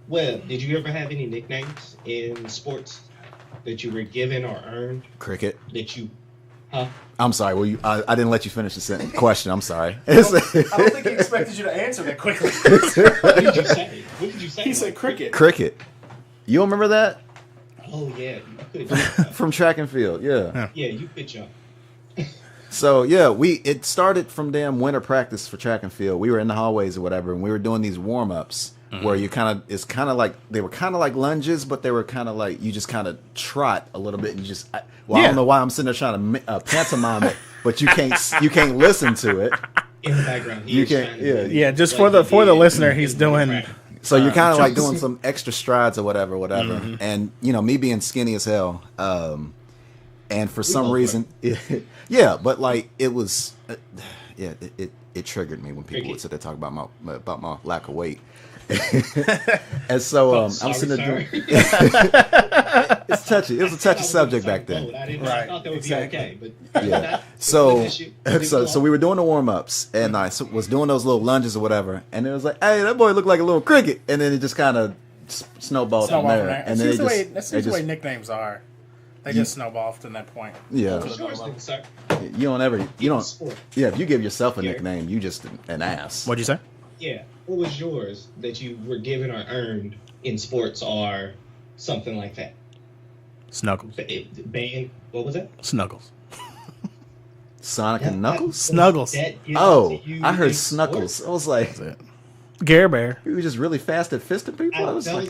Webb, did you ever have any nicknames in sports that you were given or earned Cricket. that you, huh? I'm sorry. Well, I didn't let you finish the sentence. Question. I'm sorry. I don't think he expected you to answer that quickly. What did you say? What did you say? He said cricket. Cricket. You don't remember that Oh yeah, you could jump. from track and field? Yeah. Yeah, you could jump. So yeah, it started from damn winter practice for track and field. We were in the hallways or whatever, and we were doing these warm ups where you they were kind of like lunges, but they were kind of like you just kind of trot a little bit and you just. I don't know why I'm sitting there trying to pantomime it, but you can't listen to it. In the background, You can't. Yeah. Yeah, just for the listener, he's doing. So you're kind of like doing some extra strides or whatever. And me being skinny as hell, and for some reason, yeah, but like it was, it triggered me when people would sit there talk about my lack of weight. And so I'm sitting there doing. It's touchy. It was a touchy subject back then. I thought that would be okay, but Yeah. So we were doing the warm ups, and I was doing those little lunges or whatever, and it was like, hey, that boy looked like a little cricket, and then it just kind of snowballed from there. And then That's the way nicknames are. They just snowball from that point. Yeah. You don't. Sport. Yeah, if you give yourself a nickname, you just an ass. What'd you say? Yeah. What was yours that you were given or earned in sports or something like that? Snuggles. Band. What was that? Snuggles. Sonic and Knuckles? Snuggles. Oh, I heard Snuggles. I was like, Gare Bear. you were just really fast at fisting people? I was like,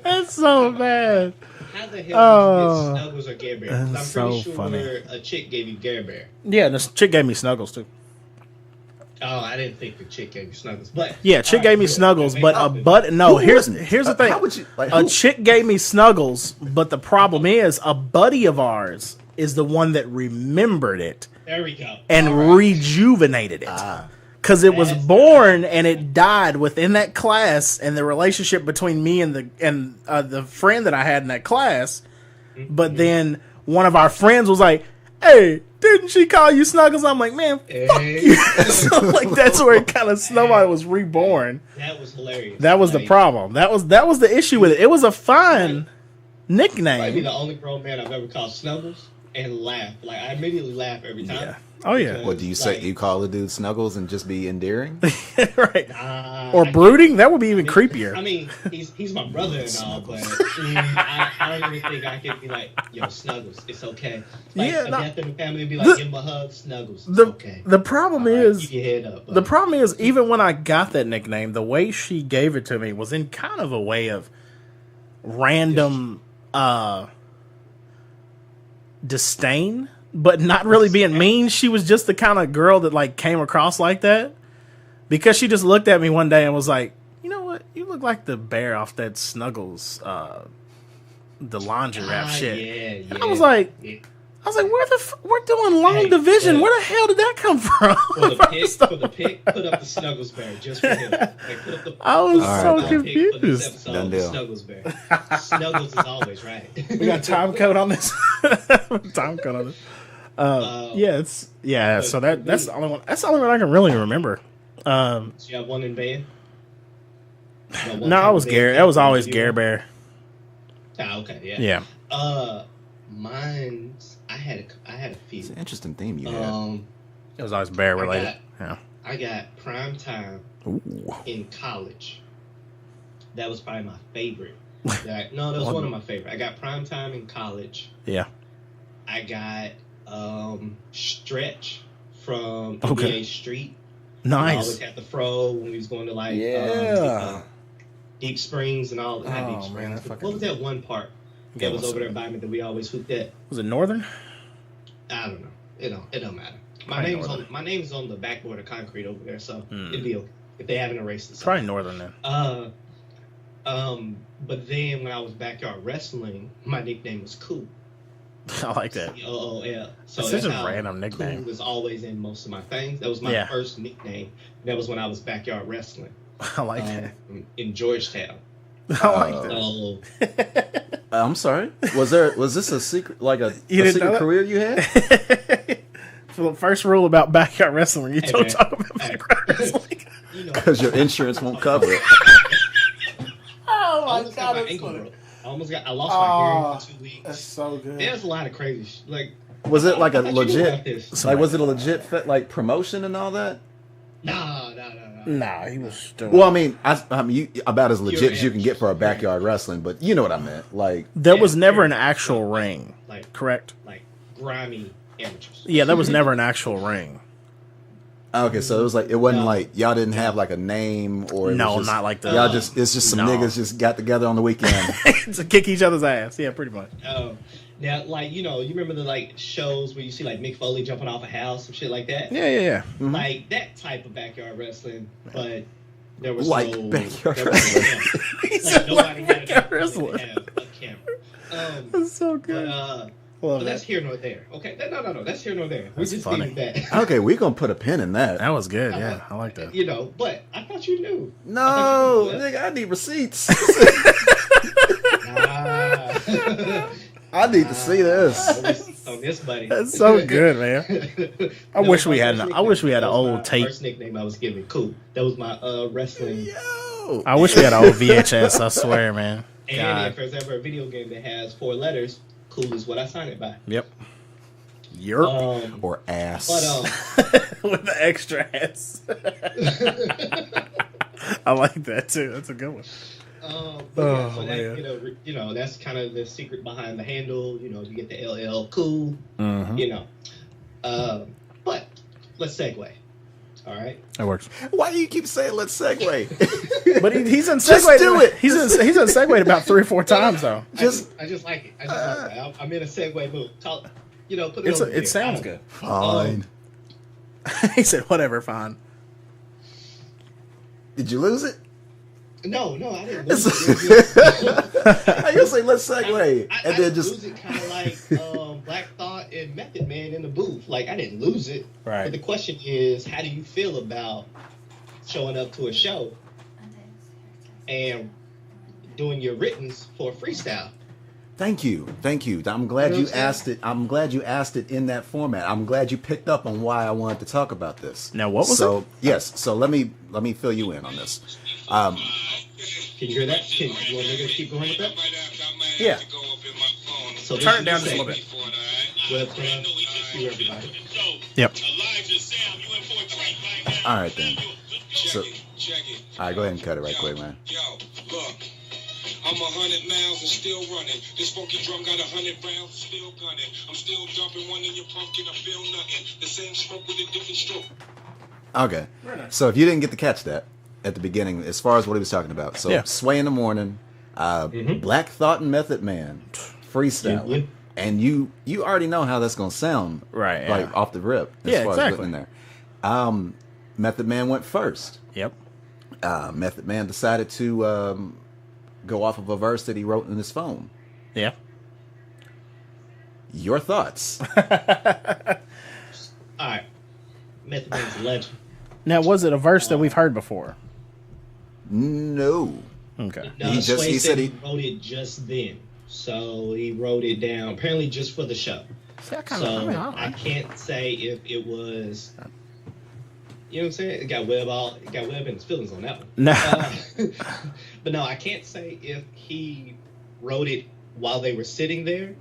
That's so bad. How the hell did you get Snuggles or Gare Bear? I'm That's pretty so sure funny. a chick gave you Gare Bear. Yeah, this chick gave me Snuggles too. Oh, I didn't think the chick gave you Snuggles, but Yeah, chick gave me Snuggles, but here's the thing. How would you, like, A who? chick gave me Snuggles, but the problem is a buddy of ours is the one that remembered it there we go. and All right. rejuvenated it. Because it was born and it died within that class, and the relationship between me and the friend that I had in that class. But then one of our friends was like, "Hey, didn't she call you Snuggles?" I'm like, "Man, fuck you." So like that's where it kind of snowballed. Was reborn. That was hilarious. That was the problem. That was the issue with it. It was a fun Might be nickname. the only grown man I've ever called Snuggles, and laugh. Like I immediately laugh every time. Yeah. Oh yeah. Because, What do you say? You call the dude Snuggles and just be endearing? Right. Or brooding? That would be even creepier. I mean, he's my brother and all, but I don't even think I can be like, yo, Snuggles, it's okay. Like a death in the family would be like, give him a hug, Snuggles, it's okay. The problem All right, is, keep your head up. the problem is, even when I got that nickname, the way she gave it to me was in kind of a way of random disdain, but not really being mean. She was just the kind of girl that like came across like that because she just looked at me one day and was like, you know what, you look like the bear off that Snuggles the laundry wrap shit. Yeah, I was like, we're doing long division. Where the hell did that come from? For the pick, put up the Snuggles bear just for him. Like, put up the, I was so right, confused. Done deal. Snuggles bear. Snuggles is always right. We got time code on this. Time code on this. So that's the only one. That's the only one I can really remember. So you have one in bed? No, I was Gare. That was always Gare Bear. Ah, okay, yeah. Yeah. Mine's I had a few. It's an interesting theme you had. It was always bear related. I got Prime Time Ooh. in college. That was probably my favorite. That was one of my favorite. I got Prime Time in college. Yeah. I got Stretch from NBA Street. Nice. I always had the fro when we was going to like Deep Springs and all. Not Deep Springs. What was that one part that was over there by me that we always hooped at? Was it Northern? I don't know. It don't matter. My name's on the backboard of concrete over there, so it'd be okay if they haven't erased it. Probably Northern then. But then when I was backyard wrestling, my nickname was Cool. I like that. OOL. So that's such a random nickname. Cool was always in most of my things. That was my first nickname. That was when I was backyard wrestling. I like that. In Georgetown. I like that. I'm sorry. Was this a secret, like a secret career you had? For the first rule about backyard wrestling, you don't talk about backyard wrestling. Because your insurance won't cover it. Oh my God, that's funny. I lost my hearing for 2 weeks. That's so good. There's a lot of crazy was it like a legit was it a legit like promotion and all that? Nah, he was doing. Well, I mean, you about as legit as you can get for a backyard wrestling, but you know what I meant. Like there was never an actual ring, correct? Like grimy amateurs. Yeah, there was never an actual ring. Okay, so it was like it wasn't like y'all didn't have like a name or not like that. Y'all it's just some niggas just got together on the weekend to kick each other's ass. Yeah, pretty much. Now, like, you remember the like shows where you see like Mick Foley jumping off a house and shit like that? Yeah. Mm-hmm. Like that type of backyard wrestling, but there was backyard wrestling. Nobody had backyard wrestling. A camera. That's so good. But that's here nor there. Okay, no, that's here nor there. That's funny. That. Okay, we're gonna put a pin in that. That was good. Yeah, I like that. But I thought you knew. No, nigga, I need receipts. I need to see this. On this, buddy. That's so good, man. I wish we had an old tape. First nickname I was given, Cool. That was my wrestling. Yo. I wish we had an old VHS. I swear, man. And if there's ever a video game that has 4 letters, Cool is what I sign it by. Yep. Yerp. Or ass. But, with the extra ass. I like that too. That's a good one. That's kind of the secret behind the handle. You get the LL Cool. Mm-hmm. But let's segue. All right. That works. Why do you keep saying let's segue? But he's in segue. Just do it. He's in segue about 3 or 4 times though. I just like it. I'm in a segue mood. Put it over it sounds good. Fine. He said, "Whatever, fine." Did you lose it? No, I didn't lose it. I gonna say let's segue, and then just lose it, kind of like Black Thought and Method Man in the booth. Like I didn't lose it. Right. But the question is, how do you feel about showing up to a show and doing your writtens for a freestyle? Thank you. I'm glad you asked it. I'm glad you asked it in that format. I'm glad you picked up on why I wanted to talk about this. Now, what was it? Yes. So let me fill you in on this. Can you hear that? You want me to keep going with that? Yeah. So turn it down just a little bit. Web Club. See you, everybody. Yep. All right, then. So, all right, go ahead and cut it right quick, man. Yo, look. I'm 100 miles and still running. This funky drum got 100 rounds, still gunning. I'm still dumping one in your pumpkin, I feel nothing. The same smoke with a different stroke. Okay. So if you didn't get to catch that at the beginning, as far as what he was talking about. So Sway in the Morning, Black Thought and Method Man, freestyle. Yeah. And you already know how that's going to sound. Right. Like off the rip. As far as putting in there. Method Man went first. Yep. Method Man decided to go off of a verse that he wrote in his phone. Yeah. Your thoughts? All right. Method Man's a legend. Now, was it a verse that we've heard before? No. Okay. No, He said he wrote it just then. So he wrote it down, apparently just for the show. See, I can't say if it was... You know what I'm saying? It got Webb in his feelings on that one. No. But no, I can't say if he wrote it while they were sitting there,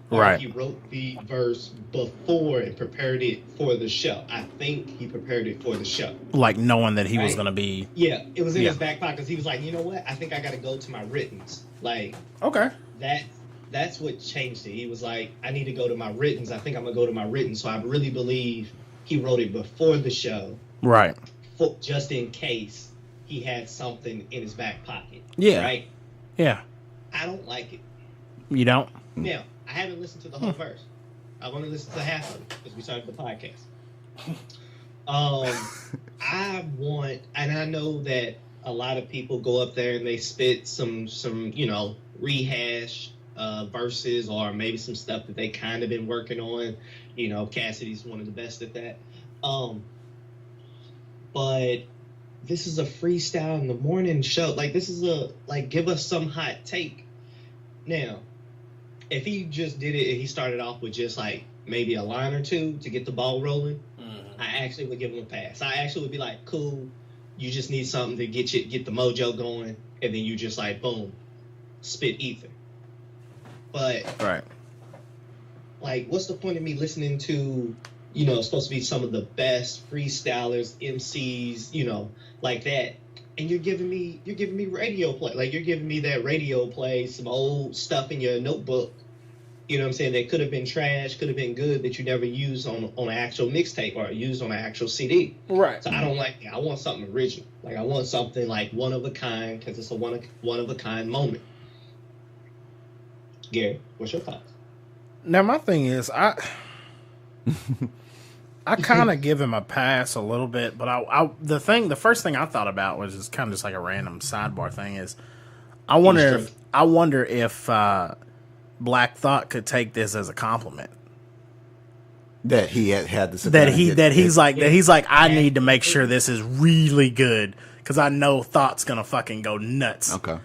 or Right. if he wrote the verse before and prepared it for the show. I think he prepared it for the show. Like knowing that he was Right. going to be... Yeah, it was in his back pocket because he was like, you know what? I think I got to go to my writtens. Like, Okay. that's what changed it. He was like, I need to go to my writtens. I think I'm going to go to my writtens. So I really believe he wrote it before the show. Right. Just in case he had something in his back pocket. Yeah. Right? Yeah. I don't like it. You don't? Now, I haven't listened to the whole verse. I've only listened to half of it because we started the podcast. And I know that a lot of people go up there and they spit some rehash verses or maybe some stuff that they kind of been working on. You know, Cassidy's one of the best at that. But this is a freestyle in the morning show. Like, this is give us some hot take. Now, if he just did it and he started off with just like maybe a line or two to get the ball rolling, I actually would give him a pass. I actually would be like, cool, you just need something to get the mojo going, and then you just like, boom, spit ether. But Right. like, what's the point of me listening to, supposed to be some of the best freestylers, MCs, like that, and you're giving me radio play, like you're giving me that radio play, some old stuff in your notebook, you know what I'm saying, that could have been trash, could have been good, that you never used on an actual mixtape or used on an actual CD. Right. So I don't like that. I want something original. Like, I want something like one of a kind, because it's a one of a kind moment. Gary, what's your thoughts? Now, my thing is, I kind of give him a pass a little bit, but the first thing I thought about was just kind of just like a random sidebar thing is, I wonder if Black Thought could take this as a compliment. that he had this. He's like, I need to make sure this is really good because I know Thought's gonna fucking go nuts. Okay.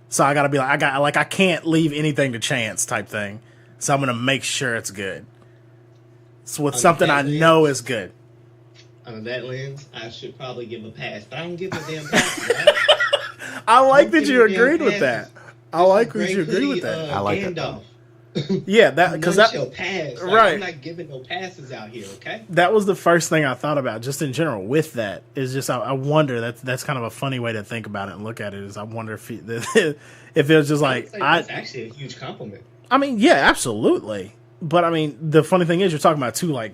So I gotta be like, I can't leave anything to chance type thing. So I'm gonna make sure it's good. It's with something I know is good. Under that lens, I should probably give a pass, but I don't give a damn pass. Right? I like that you agreed with that. I like that you agreed with that. I like Gandalf. Yeah, that because that pass. Like, right. I'm not giving no passes out here. Okay. That was the first thing I thought about, just in general. With that, is just I wonder that's kind of a funny way to think about it and look at it. Is I wonder if if it was just like it's actually a huge compliment. I mean, yeah, absolutely. But I mean, the funny thing is, you're talking about two like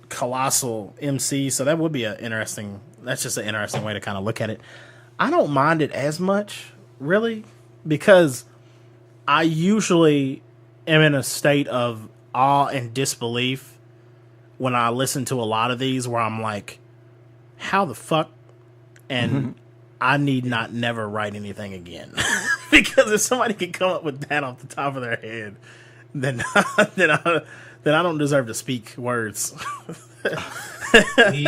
colossal MCs, so that would be that's just an interesting way to kind of look at it. I don't mind it as much, really, because I usually am in a state of awe and disbelief when I listen to a lot of these, where I'm like, how the fuck? And I need not never write anything again. Because if somebody can come up with that off the top of their head, then I don't deserve to speak words. We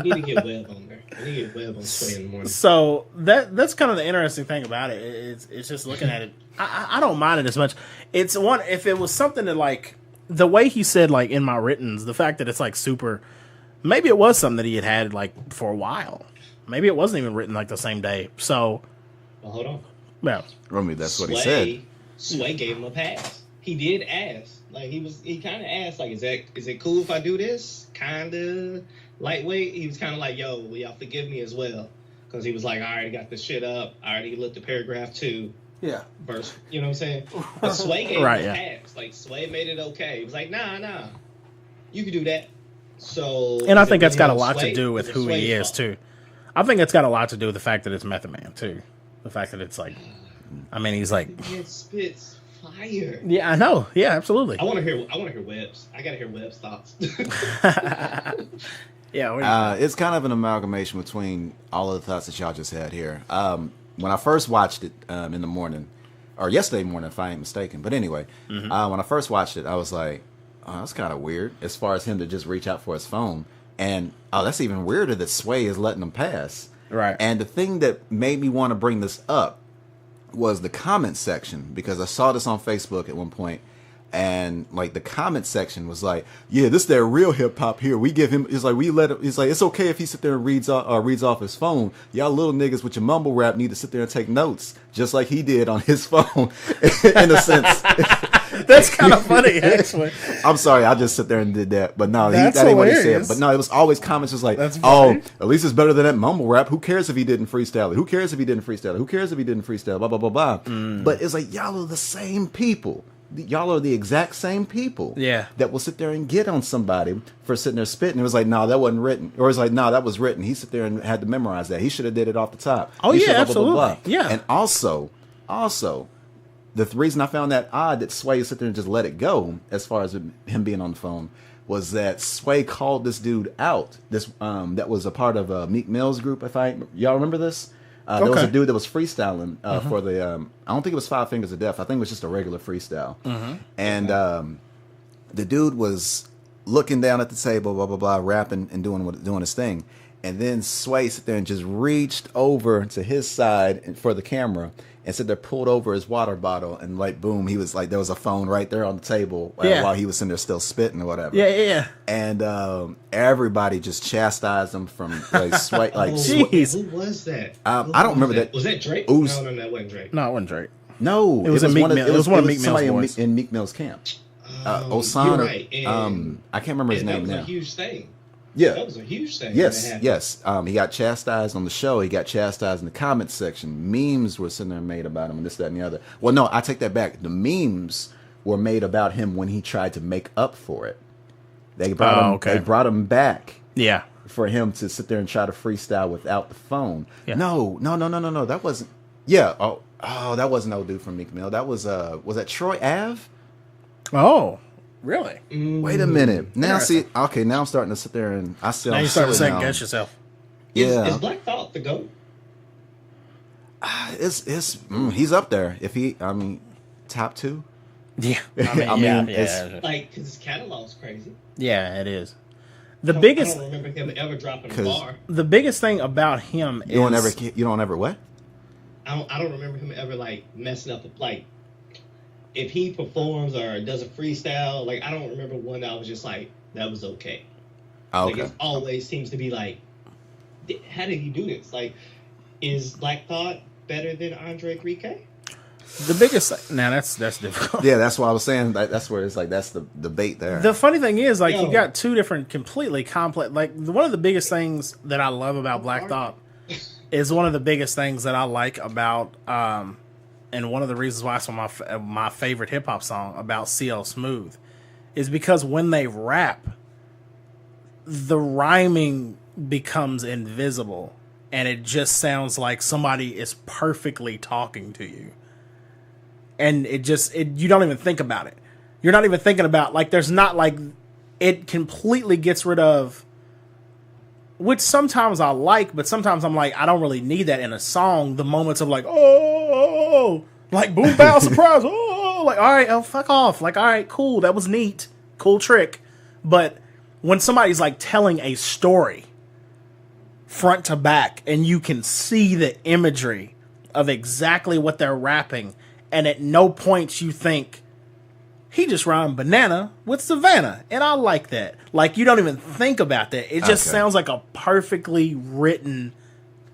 need to get Webb on there. We need to get Webb on Sway in the morning. So that's kind of the interesting thing about it. It's just looking at it. I don't mind it as much. It's one, if it was something that, like, the way he said, like, in my writtens, the fact that it's like super, maybe it was something that he had like for a while. Maybe it wasn't even written like the same day. So, Well, hold on. yeah. Romy, that's what he said. Sway gave him a pass. he did ask. Like he kind of asked, like, is it cool if I do this? Kind of lightweight. He was kind of like, yo, will y'all forgive me as well? Because he was like, I already got this shit up. I already looked at paragraph 2. Yeah. Verse, you know what I'm saying? But Sway gave Right, him a yeah. pass. Like, Sway made it okay. He was like, nah, you can do that. So, And I is think it that's got a really lot Sway? to do with Is it who he Sway's is fault? too. I think it's got a lot to do with the fact that it's Method Man too. The fact that it's like, I mean, he's like, It spits fire. yeah, I know, yeah, absolutely. I want to hear Webb's. I gotta hear Webb's thoughts. Yeah, what do you It's kind of an amalgamation between all of the thoughts that y'all just had here. When I first watched it in the morning, or yesterday morning, if I ain't mistaken. But anyway, when I first watched it, I was like, oh, that's kind of weird, as far as him to just reach out for his phone. And, oh, that's even weirder that Sway is letting him pass. Right. And the thing that made me want to bring this up was the comment section, because I saw this on Facebook at one point, and like the comment section was like, yeah, this is their real hip hop here. We give him, it's like, we let him, it's like, it's okay if he sit there and reads off his phone. Y'all little niggas with your mumble rap need to sit there and take notes, just like he did on his phone, in a sense. That's kind of funny, actually. I'm sorry, I just sit there and did that, but no, That's that ain't what he said. hilarious. But no, it was always comments was like, That's oh, funny. at least it's better than that mumble rap. Who cares if he didn't freestyle it? Who cares if he didn't freestyle it? Who cares if he didn't freestyle? Blah blah blah blah. But it's like y'all are the same people. Y'all are the exact same people. Yeah. That will sit there and get on somebody for sitting there spitting. It was like, no, that wasn't written. Or it's like, no, that was written. He sit there and had to memorize that. He should have did it off the top. Oh, He yeah, should blah, blah, blah, absolutely. blah. Yeah. And also, the reason I found that odd that Sway sit there and just let it go, as far as him being on the phone, was that Sway called this dude out. This that was a part of Meek Mill's group. Y'all remember this? There was a Okay. dude that was freestyling for the. I don't think it was Five Fingers of Death. I think it was just a regular freestyle. And the dude was looking down at the table, blah blah blah, rapping and doing his thing. And then Sway sit there and just reached over to his side for the camera and sit there, pulled over his water bottle, and like boom, he was like, there was a phone right there on the table while he was sitting there still spitting or whatever. Yeah. And everybody just chastised him from like Sway. Like Jeez. Who was that? I don't remember that. Was that Drake? Who's- No, that wasn't Drake. No, it wasn't Drake. No, It was in Meek Mill. It was one of Meek Mill's somebody boys. in Meek Mill's camp. Osan, You're or, right. And I can't remember his that name was now. a huge thing. Yeah. That was a huge thing. when that Yes, happened. yes. He got chastised on the show. He got chastised in the comments section. Memes were sitting there made about him and this, that, and the other. Well, no, I take that back. The memes were made about him when he tried to make up for it. They brought him. okay. They brought him back Yeah. for him to sit there and try to freestyle without the phone. Yeah. No. That wasn't. Yeah. Oh, that wasn't no dude from Meek Mill. That was that Troy Ave? Oh, really? Wait a minute. Now Interesting. see, okay, now I'm starting to sit there and I still. Now you start to second guess yourself. Yeah. Is Black Thought the GOAT? He's up there. Top 2. Yeah. I mean, it's- Like, because his catalog's crazy. Yeah, it is. The I biggest, don't remember him ever dropping a 'Cause- bar. the biggest thing about him You don't is ever what? I don't remember him ever like messing up. Like, if he performs or does a freestyle, like I don't remember one that I was just like, that was okay. Oh, Like okay. it always seems to be like, how did he do this? Like, is Black Thought better than Andre 3K? the biggest. Now that's difficult. Yeah, that's what I was saying. That's where it's like that's the debate there. The funny thing is, like, Yo. you got two different, completely complex. Like, one of the biggest things that I love about Black Thought is one of the biggest things that I like about, and one of the reasons why it's my favorite hip hop song about CL Smooth is because when they rap, the rhyming becomes invisible, and it just sounds like somebody is perfectly talking to you. And you don't even think about it. You're not even thinking about, like, there's not, like, it completely gets rid of, which sometimes I like, but sometimes I'm like, I don't really need that in a song. The moments of like, oh, like boom, bow, surprise, oh, like, all right, oh, fuck off. Like, all right, cool, that was neat. Cool trick. But when somebody's like telling a story front to back and you can see the imagery of exactly what they're rapping, and at no point you think, he just rhymed banana with Savannah, and I like that. Like, you don't even think about that. It just Okay. sounds like a perfectly written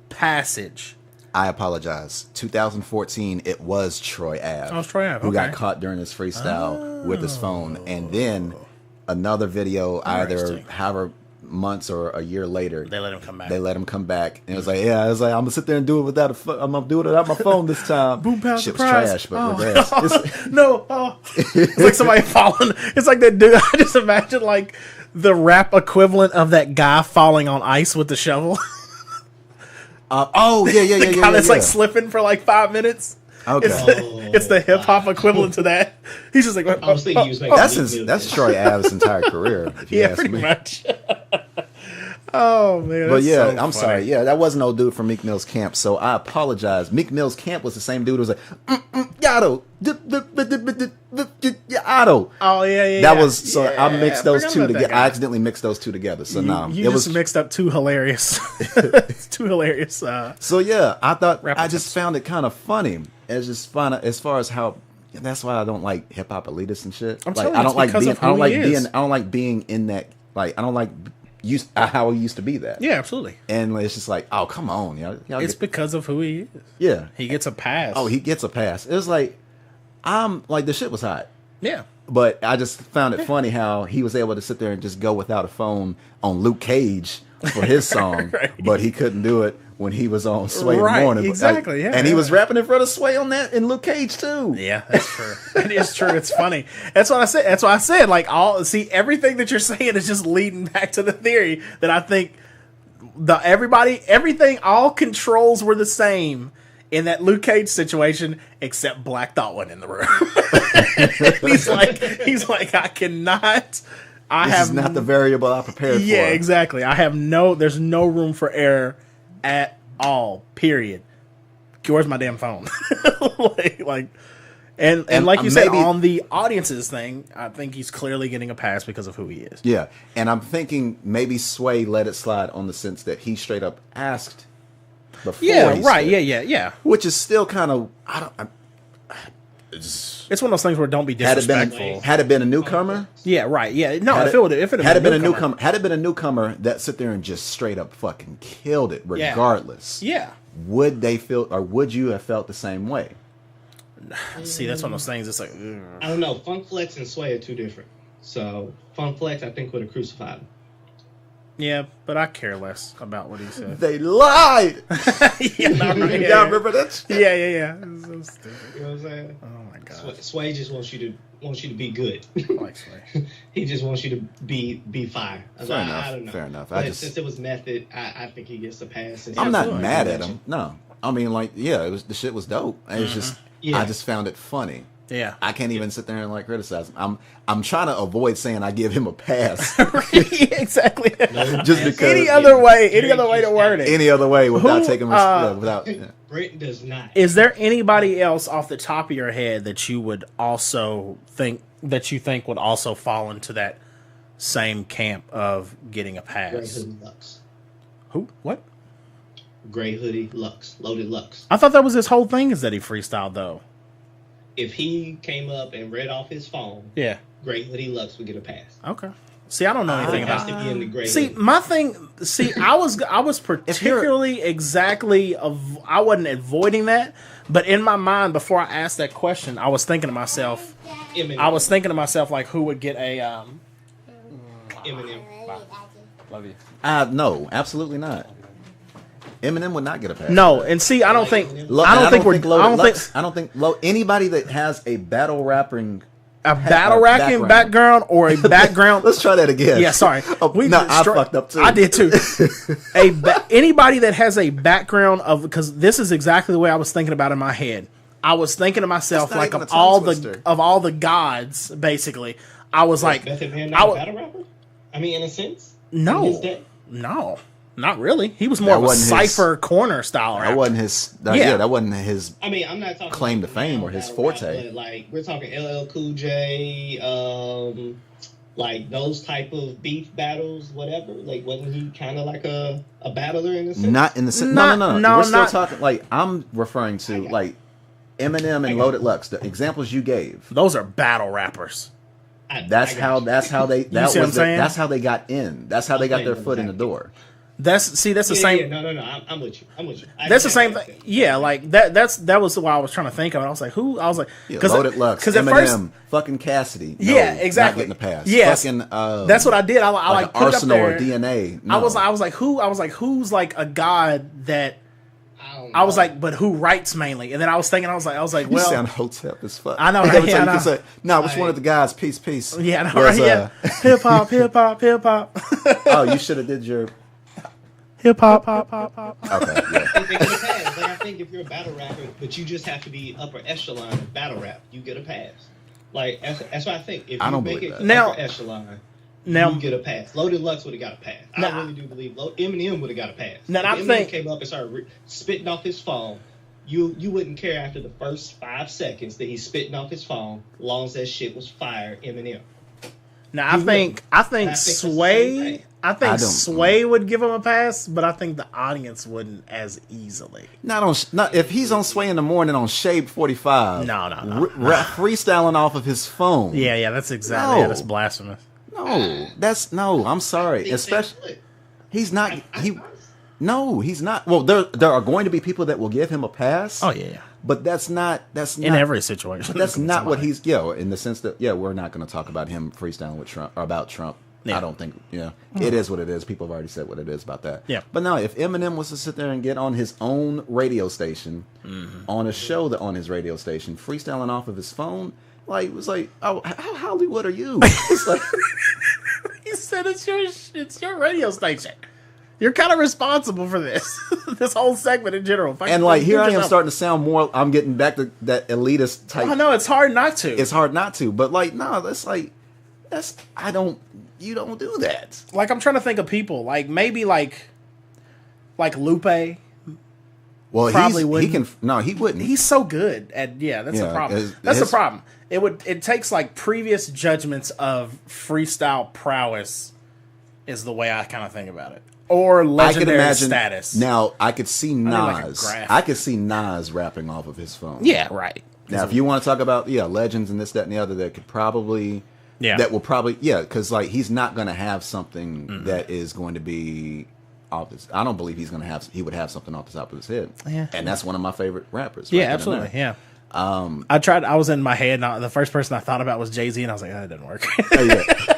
passage. I apologize. 2014, it was Troy Ave. Oh, it was Troy Ave, who got okay. caught during his freestyle with his phone, and then another video, either Interesting. however months or a year later, They let him come back. They let him come back, and it was like, I'm gonna sit there and do it without I'm gonna do it without my phone this time. Boom, pow, Shit surprise. was trash, but regardless. No, it's like somebody falling. It's like that dude. I just imagine like the rap equivalent of that guy falling on ice with the shovel. The guy that's like slipping for like 5 minutes. Okay. It's the hip hop equivalent to that. He's just like, I was thinking he was making That's Troy Ave's entire career. If you yeah, ask pretty me. much. Oh man, But yeah, so I'm funny. sorry. Yeah, that wasn't no dude from Meek Mill's camp, so I apologize. Meek Mill's camp was the same dude who was like, Yado, Yado. Oh yeah. That was so Yeah, I mixed those forgot two about that together. guy. I accidentally mixed those two together. So no, You it just was mixed up two hilarious, two hilarious. so yeah. I thought I Replicants. just found it kind of funny. It's just fun as far as how. That's why I don't like hip hop elitists and shit. I'm Like telling I you, don't it's like because being. of I don't who like he being. is. I don't like being in that. Like I don't like how he used to be that. Yeah, absolutely. And it's just like, oh come on, y'all It's get- because of who he is. yeah. He gets a pass. Oh, he gets a pass. It was like, I'm like the shit was hot. yeah. But I just found it funny how he was able to sit there and just go without a phone on Luke Cage for his song, Right. but he couldn't do it when he was on Sway in the Right, morning. exactly, yeah, and he yeah. was rapping in front of Sway on that in Luke Cage too. Yeah, that's true. It is true. It's funny. That's what I said. That's why I said like everything that you're saying is just leading back to the theory that I think everything, all controls were the same in that Luke Cage situation, except Black Thought went in the room. he's like, I cannot. This is not the variable I prepared for. Yeah, exactly. There's no room for error at all. Period. Where's my damn phone? And like you said, maybe- on the audience's thing, I think he's clearly getting a pass because of who he is. Yeah, and I'm thinking maybe Sway let it slide on the sense that he straight up asked before. Yeah, he right. said, Yeah. Which is still kind of It's one of those things where don't be disrespectful. had it been a newcomer. Yeah, right. Yeah. No, Had if it had been a newcomer, had it been a newcomer that sit there and just straight up fucking killed it, Yeah. regardless, Yeah. would they feel, or would you have felt the same way? See, that's one of those things. It's like, ugh. I don't know. Funk Flex and Sway are two different. So Funk Flex, I think, would have crucified him. Yeah, but I care less about what he said. They lied. Yeah, no, right, Y'all remember that shit? Yeah. It's so stupid. You know what I'm saying? Oh my god. Sway just wants you to be good. I like Sway. He just wants you to be fire. I don't know. Fair enough. But since it was method, I think he gets a pass. Since I'm he not was mad at mentioned. him. No, I mean, like, yeah, it was the shit was dope. It's just, Yeah. I just found it funny. Yeah. I can't even sit there and like criticize him. I'm trying to avoid saying I give him a pass. Exactly. Just because Any other way to word it. any other way without Who, taking without. Yeah. Britain does not. Is there anybody else off the top of your head that you would also think would also fall into that same camp of getting a Gray pass? Hoodie Lux. Who? What? Gray Hoodie Lux. Loaded Lux. I thought that was his whole thing is that he freestyled though. If he came up and read off his phone, Yeah. Gray Hoodie Lux would get a pass. Okay. See, I don't know anything It has about. to be in the gray. See, hoodie. my thing. See, I was particularly exactly I wasn't avoiding that, but in my mind before I asked that question, I was thinking to myself. Eminem. Like who would get a Eminem. Love you. No, absolutely not. Eminem would not get a pass. No, and see, I don't think Anybody that has a battle rapping a battle rapping background or a background. Let's try that again. Yeah, sorry. I fucked up too. I did too. Anybody that has a background of, because this is exactly the way I was thinking about it in my head. I was thinking to myself, That's not like even a of tongue all the gods, basically. I was like, Method Man not a battle rapper? I mean, in a sense? In his day? no, not really. He was more of a cipher corner style rapper. That wasn't his. That wasn't his. I mean, I'm not talking claim to fame or his forte. Rap, but like we're talking LL Cool J, like those type of beef battles, whatever. Like, wasn't he kind of like a battler in a sense? Not in the sense. No. We're still talking. Like I'm referring to like Eminem and Loaded Lux. The examples you gave. Those are battle rappers. That's how they. see what I'm saying? That's how they got in. That's how they got their foot in the door. That's the Yeah, same. no. I'm with you. That's the same thing. Yeah, like that was why I was trying to think of it. I was like, who? I was like, Yeah, Loaded Lux, because at Eminem, first, fucking Cassidy. No, yeah, exactly. Not getting a pass. Yes, Fucking, that's what I did. I like like put Arsenal it or up there. DNA. I No. was like, who? I was like, who's like a god that? I was like, but who writes mainly? And then I was thinking, I was like, You well, sound hotep as fuck. I know, Like, right? every Yeah, time I you know. can say, no, which one of the guys? Peace. yeah, I know, Whereas, right? Yeah, hip hop. Oh, you should have did your. Hip hop, pop. Okay, yeah. I think they get a pass. Like, I think if you're a battle rapper, but you just have to be upper echelon of battle rap, you get a pass. Like that's what I think. If I you don't make believe it that. Now- upper echelon, now- you get a pass. Loaded Lux would have got a pass. Now- I really do believe Eminem would have got a pass. Now, I if Eminem think- came up and started spitting off his phone, you wouldn't care after the first 5 seconds that he's spitting off his phone, as long as that shit was fire. Eminem. Now I think that's the same Sway. thing. I think I don't- Sway would give him a pass, but I think the audience wouldn't as easily. Not if he's on Sway in the morning on Shade 45. No. Freestyling off of his phone. Yeah, that's exactly. No. That's blasphemous. No, I'm sorry. Especially he's not. I- No, he's not. Well, there are going to be people that will give him a pass. Oh yeah. But that's not In every situation. That's not what he's. In the sense that we're not going to talk about him freestyling with Trump or about Trump. Yeah. I don't think. It is what it is. People have already said what it is about that. Yeah. But no, if Eminem was to sit there and get on his own radio station, on a show that on his radio station, freestyling off of his phone, like it was like, oh, how Hollywood are you? It's like, He said it's your radio station. You're kind of responsible for this. This whole segment in general. and like here I am starting to sound more. I'm getting back to that elitist type. I know it's hard not to. It's hard not to, but like no, you don't do that. Like I'm trying to think of people like maybe like Lupe. Well, Probably he wouldn't. he wouldn't. He's so good at that's the Yeah, problem. That's the problem. It takes like previous judgments of freestyle prowess is the way I kind of think about it. Or legendary status. Now I could see like a Nas. graph. I could see Nas rapping off of his phone. Yeah, right. Now, if you want to talk about legends and this, that, and the other, that could probably because like he's not going to have something that is going to be off his. I don't believe he would have something off the top of his head. Yeah, and that's one of my favorite rappers. Yeah, right then and absolutely. there. Yeah. I was in my head. And the first person I thought about was Jay-Z, and I was like, that didn't work. Oh, yeah.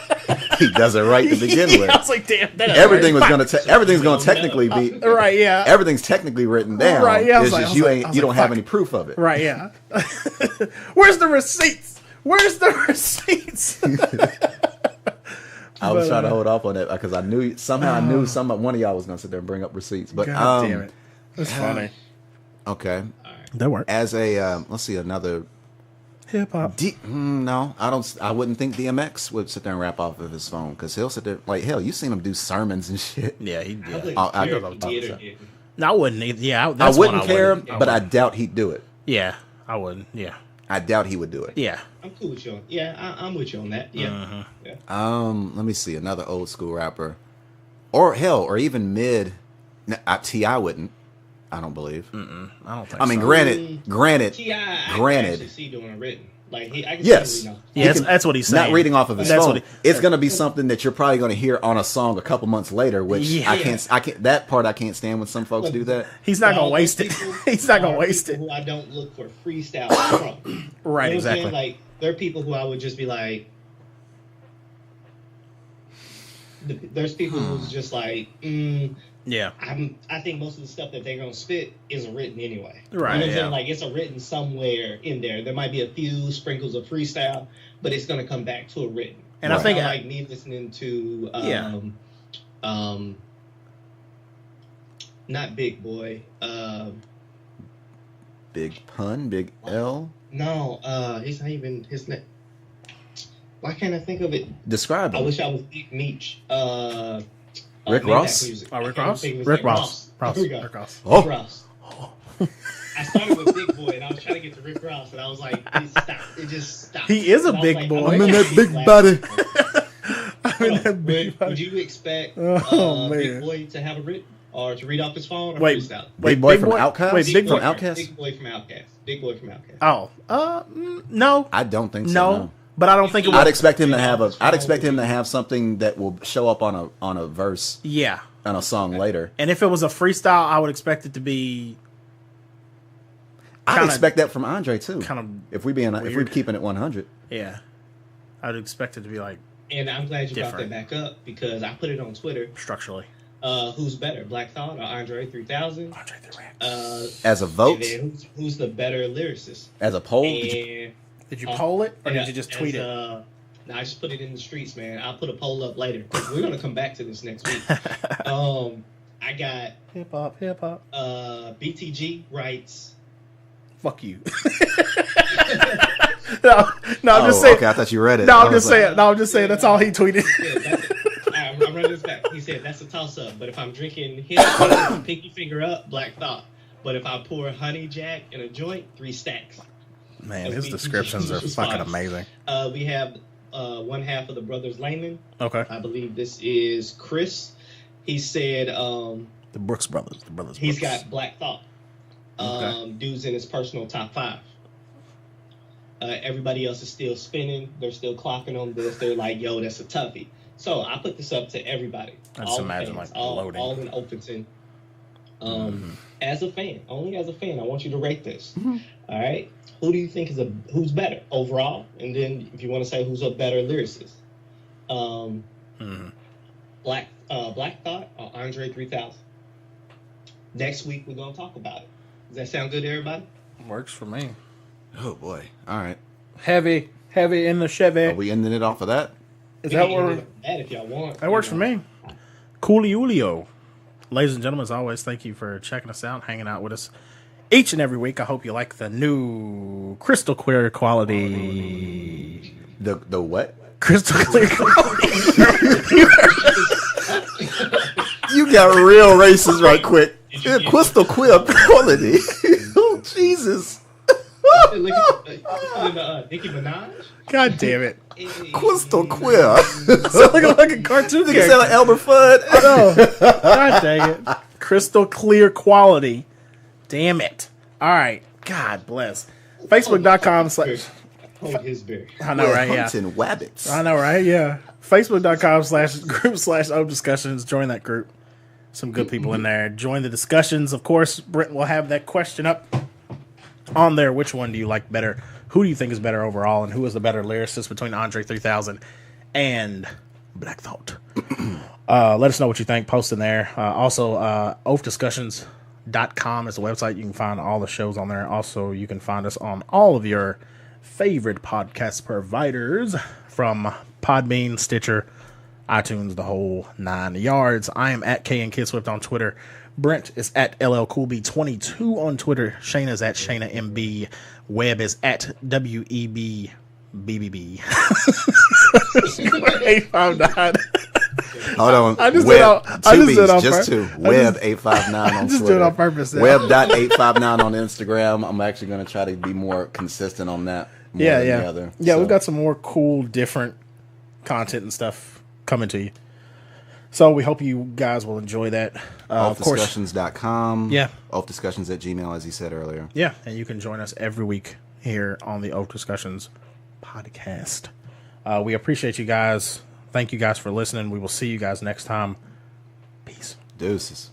He does it right to begin with. I was like, damn, that everything was gonna everything's gonna technically be right. Yeah, everything's technically written down. Right, yeah, It's just you don't have any proof of it. right. Yeah. Where's the receipts? Where's the receipts? I was trying to hold off on that because I knew one of y'all was gonna sit there and bring up receipts. But God damn it, that's funny. Okay, That worked. as a let's see another. Hip hop. No, I wouldn't think DMX would sit there and rap off of his phone because he'll sit there like hell. You seen him do sermons and shit. Yeah, he I did. wouldn't I care know if what he I'm did or talking didn't. No, I wouldn't. Yeah, I that's wouldn't one care, wouldn't. but I doubt he'd do it. Yeah, I wouldn't. Yeah, I doubt he would do it. yeah. I'm cool with you. Yeah, I'm with you on that. Yeah. Yeah. Let me see another old school rapper, or even mid. T.I. wouldn't. I don't believe. I don't think. I mean, so. granted. T.I. I Granted. actually see doing a written. Like I can Yes. see him, Yeah, that's what he's saying. Not reading off of his That's phone. what It's going to be something that you're probably going to hear on a song a couple months later, which Yeah. I can't. That part I can't stand when some folks do that. He's not gonna All waste those it. people He's not gonna are waste people it. Who I don't look for freestyle from. Right, You know what I'm exactly. saying? Like there are people who I would just be like. There's people who's just like. Yeah, I think most of the stuff that they're gonna spit isn't written anyway. Right, You know what I'm yeah. saying? Like it's a written somewhere in there. There might be a few sprinkles of freestyle, but it's gonna come back to a written. And I It's think kinda like me listening to not Big Boy. Big Pun, Big L. No, he's not even his name. Why can't I think of it? Describe I him. wish I was Big Meech. Rick Maybach Ross? Music. Oh, Rick I can't Ross. think of his Rick name. Ross. There we go. Rick Ross. Oh. Rick Ross. I started with Big Boy, and I was trying to get to Rick Ross, and I was like, it stopped. It just stopped. He is a And I was big like, boy. I'm in that big body. I'm in that big Would you expect Oh, Big man. Boy to have a written or to read off his phone or Wait. freestyle? Big Boy from Outkast? Wait, Big From Boy. Outkast? Big Boy from Outkast. Big Boy from Outkast. Oh, no, I don't think so. no. But I don't think it I'd would. expect him to have something that will show up on a verse. Yeah, on a song later. And if it was a freestyle, I would expect it to be. I'd expect that from Andre too. Kind of. If we're keeping it 100. Yeah, I'd expect it to be like. And I'm glad you different. brought that back up because I put it on Twitter. Structurally. Who's better, Black Thought or Andre 3000? Andre 3000. As a vote? And then who's the better lyricist? As a poll? Did you poll it or did you just tweet it? No, I just put it in the streets, man. I'll put a poll up later. We're going to come back to this next week. I got... Hip hop. BTG writes... Fuck you. No, I'm just saying. Okay, I thought you read it. No, I'm just saying. That's all he tweeted. I'm running this back. He said, that's a toss-up. But if I'm drinking his pinky finger up, Black Thought. But if I pour honey jack in a joint, 3 stacks. Man, his descriptions are fucking amazing. We have one half of the Brothers Layman. Okay. I believe this is Chris. He said... the Brooks Brothers. He's got Black Thought. Okay. Dudes in his personal top 5. Everybody else is still spinning. They're still clocking on this. They're like, yo, that's a toughie. So I put this up to everybody. I just imagine fans, like loading. all in Openton. As a fan, only as a fan, I want you to rate this. All right, who do you think who's better overall? And then if you want to say who's a better lyricist, Black Thought or Andre 3000. Next week we're gonna talk about it. Does that sound good to everybody? Works for me. Oh boy! All right. Heavy in the Chevy. Are we ending it off of that? Is that what? That if y'all want. That works for me. Coolio. Ladies and gentlemen, as always, thank you for checking us out, hanging out with us each and every week. I hope you like the new crystal clear quality. The what? Crystal clear quality. You got real racist right quick. Crystal clear quality. Oh Jesus! Nicki Minaj. God damn it! Crystal clear. Sound like a cartoon. You sound like Albert Fudd. I know. God dang it! Crystal clear quality. Damn it! All right. God bless. Facebook.com/ Hold his beer. I know, right? Yeah. Hunting wabbits. I know, right? Yeah. Facebook.com/group/Oafdiscussions. Join that group. Some good people in there. Join the discussions. Of course, Brent will have that question up on there. Which one do you like better? Who do you think is better overall? And who is the better lyricist between Andre 3000 and Black Thought? Let us know what you think. Post in there. Also, Oafdiscussions.com is the website. You can find all the shows on there. Also, you can find us on all of your favorite podcast providers from Podbean, Stitcher, iTunes, the whole 9 yards. I am at KNKidSwift on Twitter. Brent is at LLCoolB22 on Twitter. Shayna is at ShaynaMB. Webb is at WEBBBB. 859. Hold on. I just Web, did it on just purpose. two. Web 859 on just Twitter. did it on purpose. Web.859 on Instagram. I'm actually going to try to be more consistent on that. More than the other. Yeah, we've got some more cool, different content and stuff coming to you. So we hope you guys will enjoy that. Of course, Oafdiscussions.com. Yeah. Oafdiscussions@gmail, as you said earlier. Yeah, and you can join us every week here on the Oaf Discussions podcast. We appreciate you guys. Thank you guys for listening. We will see you guys next time. Peace. Deuces.